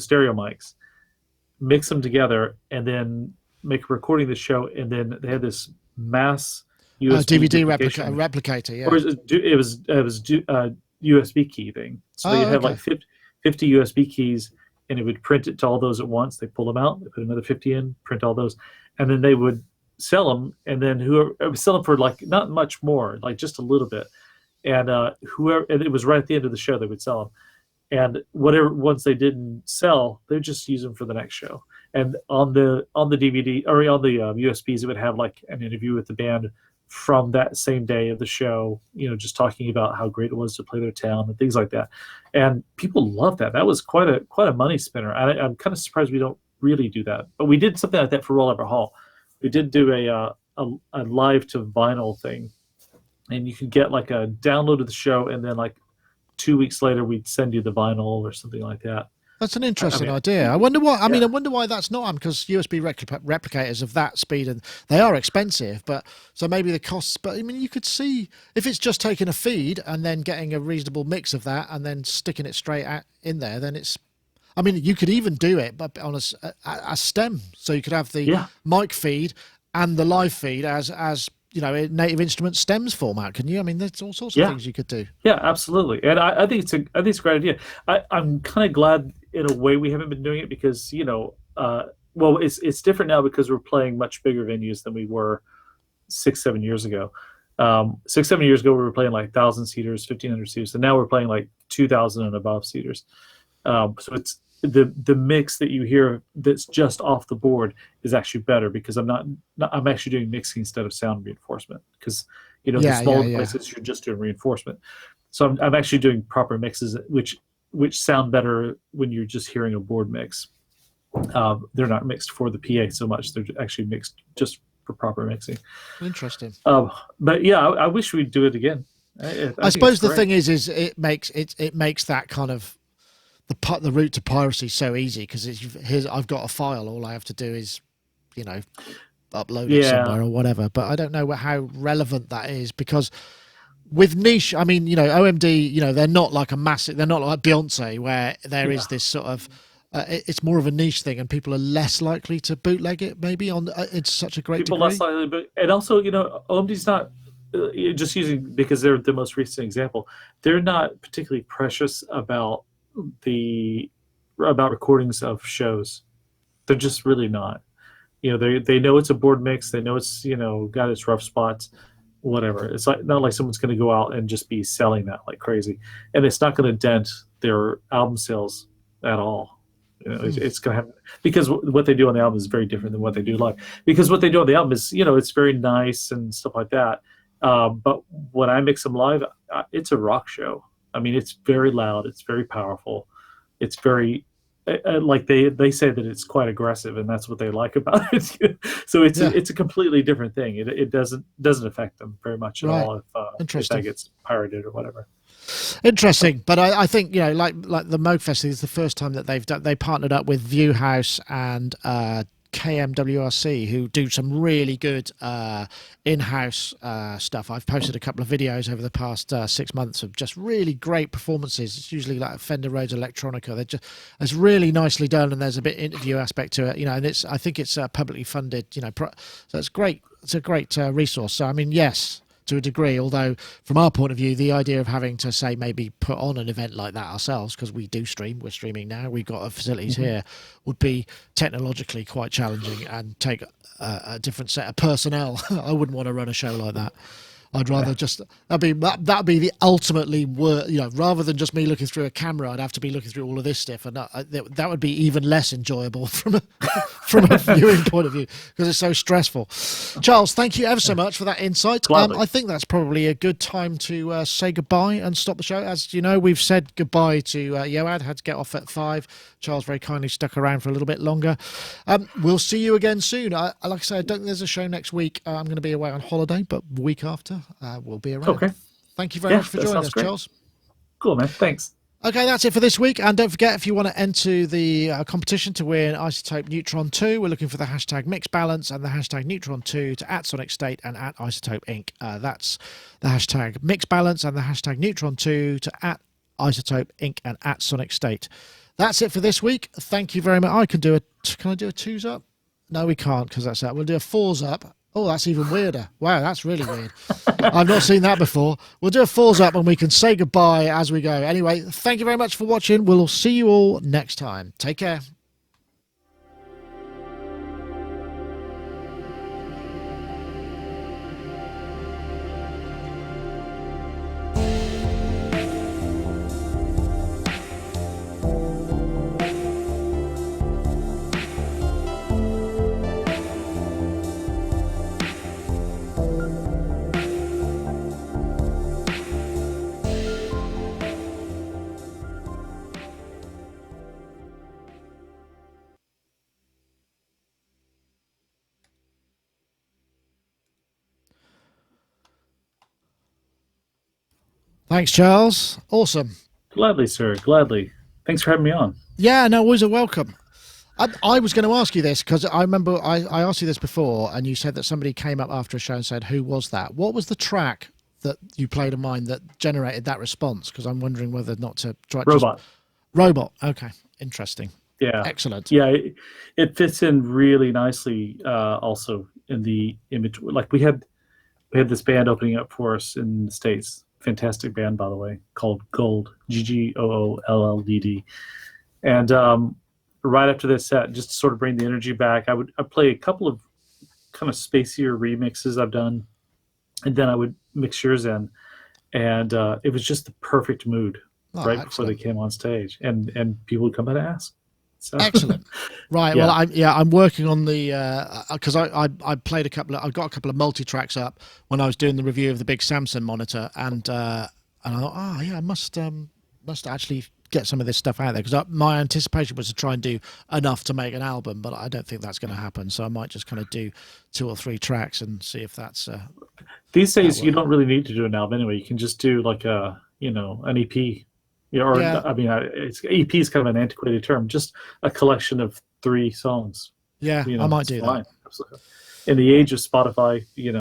stereo mics, mix them together, and then make a recording of the show, and then they had this mass USB DVD replicator, yeah. Or it was USB key thing. So they'd have like 50 USB keys, and it would print it to all those at once. They pull them out, they put another 50 in, print all those, and then they would sell them. And then whoever would sell them for like not much more, like just a little bit. And and it was right at the end of the show they would sell them. And whatever ones they didn't sell, they would just use them for the next show. And on the DVD or on the USBs, it would have like an interview with the band from that same day of the show, you know, just talking about how great it was to play their town and things like that. And people loved that. That was quite a money spinner. I'm kind of surprised we don't really do that, but we did something like that for Roll Ever Hall. We did do a live to vinyl thing, and you could get like a download of the show, and then like 2 weeks later we'd send you the vinyl or something like that. That's an interesting idea. I wonder why. I mean, I wonder why that's not on, because USB replicators of that speed, and they are expensive. But so maybe the costs. But I mean, you could see if it's just taking a feed and then getting a reasonable mix of that and then sticking it straight in there. Then it's. I mean, you could even do it, but on a stem, so you could have the mic feed and the live feed as you know, Native Instruments stems format. Can you? I mean, there's all sorts of things you could do. Yeah, absolutely. And I think it's a great idea. I'm kind of glad in a way we haven't been doing it, because, you know, well, it's different now because we're playing much bigger venues than we were 6-7 years ago. 6-7 years ago, we were playing like 1,000 seaters, 1,500 seaters, and now we're playing like 2,000 and above seaters. So it's the mix that you hear that's just off the board is actually better, because I'm actually doing mixing instead of sound reinforcement, because, you know, the smaller places you're just doing reinforcement. So I'm actually doing proper mixes which sound better when you're just hearing a board mix. They're not mixed for the PA so much; they're actually mixed just for proper mixing. Interesting. But yeah, I wish we'd do it again. I suppose the thing is it makes that kind of the route to piracy so easy, because I've got a file, all I have to do is, you know, upload it somewhere or whatever. But I don't know how relevant that is, because with niche, I mean, you know, OMD, you know, they're not like they're not like Beyonce, where there is this sort of it's more of a niche thing, and people are less likely to bootleg it maybe on it's such a great degree. Less likely, but and also, you know, OMD's not just using, because they're the most recent example, they're not particularly precious about recordings of shows. They're just really not. You know, they know it's a board mix, they know it's, you know, got its rough spots, whatever. It's like not like someone's going to go out and just be selling that like crazy, and it's not going to dent their album sales at all. It's going to have, because what they do on the album is very different than what they do live. Because what they do on the album is, it's very nice and stuff like that. But when I mix them live, it's a rock show. I mean, it's very loud. It's very powerful. It's very like they say that it's quite aggressive, and that's what they like about it. So it's a completely different thing. It doesn't affect them very much at all if that gets pirated or whatever. Interesting, but I think like the Moog Festival is the first time that they partnered up with Viewhouse and KMWRC, who do some really good in-house stuff. I've posted a couple of videos over the past 6 months of just really great performances. It's usually like Fender Rhodes Electronica. It's really nicely done, and there's a bit interview aspect to it, and I think it's publicly funded, so it's great. It's a great resource. So I mean, yes, to a degree, although from our point of view, the idea of having to say maybe put on an event like that ourselves, because we're streaming now, we've got facilities here, would be technologically quite challenging and take a different set of personnel. I wouldn't want to run a show like that. I'd rather just that'd be the ultimately rather than just me looking through a camera, I'd have to be looking through all of this stuff, and that would be even less enjoyable from a viewing point of view, because it's so stressful. Charles, thank you ever so much for that insight. I think that's probably a good time to say goodbye and stop the show. As you know, we've said goodbye to Yoad, had to get off at 5. Charles very kindly stuck around for a little bit longer. We'll see you again soon. Like I say, I don't think there's a show next week. I'm going to be away on holiday, but the week after we'll be around. Okay. Thank you very much for joining us, great. Charles. Cool, man. Thanks. Okay, that's it for this week. And don't forget, if you want to enter the competition to win Isotope Neutron 2, we're looking for the hashtag MixBalance and the hashtag Neutron2 to @Sonicstate and @Isotope Inc. That's the hashtag MixBalance and the hashtag Neutron2 to @Isotope Inc. and @Sonicstate. That's it for this week. Thank you very much. Can I do a 2s up? No, we can't, because that's that. We'll do a 4s up. Oh, that's even weirder. Wow, that's really weird. I've not seen that before. We'll do a 4s up and we can say goodbye as we go. Anyway, thank you very much for watching. We'll see you all next time. Take care. Thanks, Charles. Awesome. Gladly, sir. Gladly. Thanks for having me on. Yeah, no, always a welcome. I was going to ask you this because I remember I asked you this before, and you said that somebody came up after a show and said, "Who was that?" What was the track that you played of mine that generated that response? Because I'm wondering whether not to try. Robot. Robot. Okay. Interesting. Yeah. Excellent. Yeah, it fits in really nicely. Also in the image, like we had this band opening up for us in the States. Fantastic band, by the way, called Gold, GGOOLLDD. And right after this set, just to sort of bring the energy back, I'd play a couple of kind of spacier remixes I've done, and then I would mix yours in, and it was just the perfect mood before they came on stage, and people would come out and ask. So. Excellent. Right. Yeah. Well, I'm working on the because I played I've got a couple of multi tracks up when I was doing the review of the big Samsung monitor, and I thought, I must actually get some of this stuff out there, because my anticipation was to try and do enough to make an album, but I don't think that's going to happen. So I might just kind of do 2 or 3 tracks and see if that's. These days, you don't really need to do an album anyway. You can just do like an EP. Yeah, I mean, EP is kind of an antiquated term. Just a collection of 3 songs. Yeah, I might do that. Absolutely. In the age of Spotify,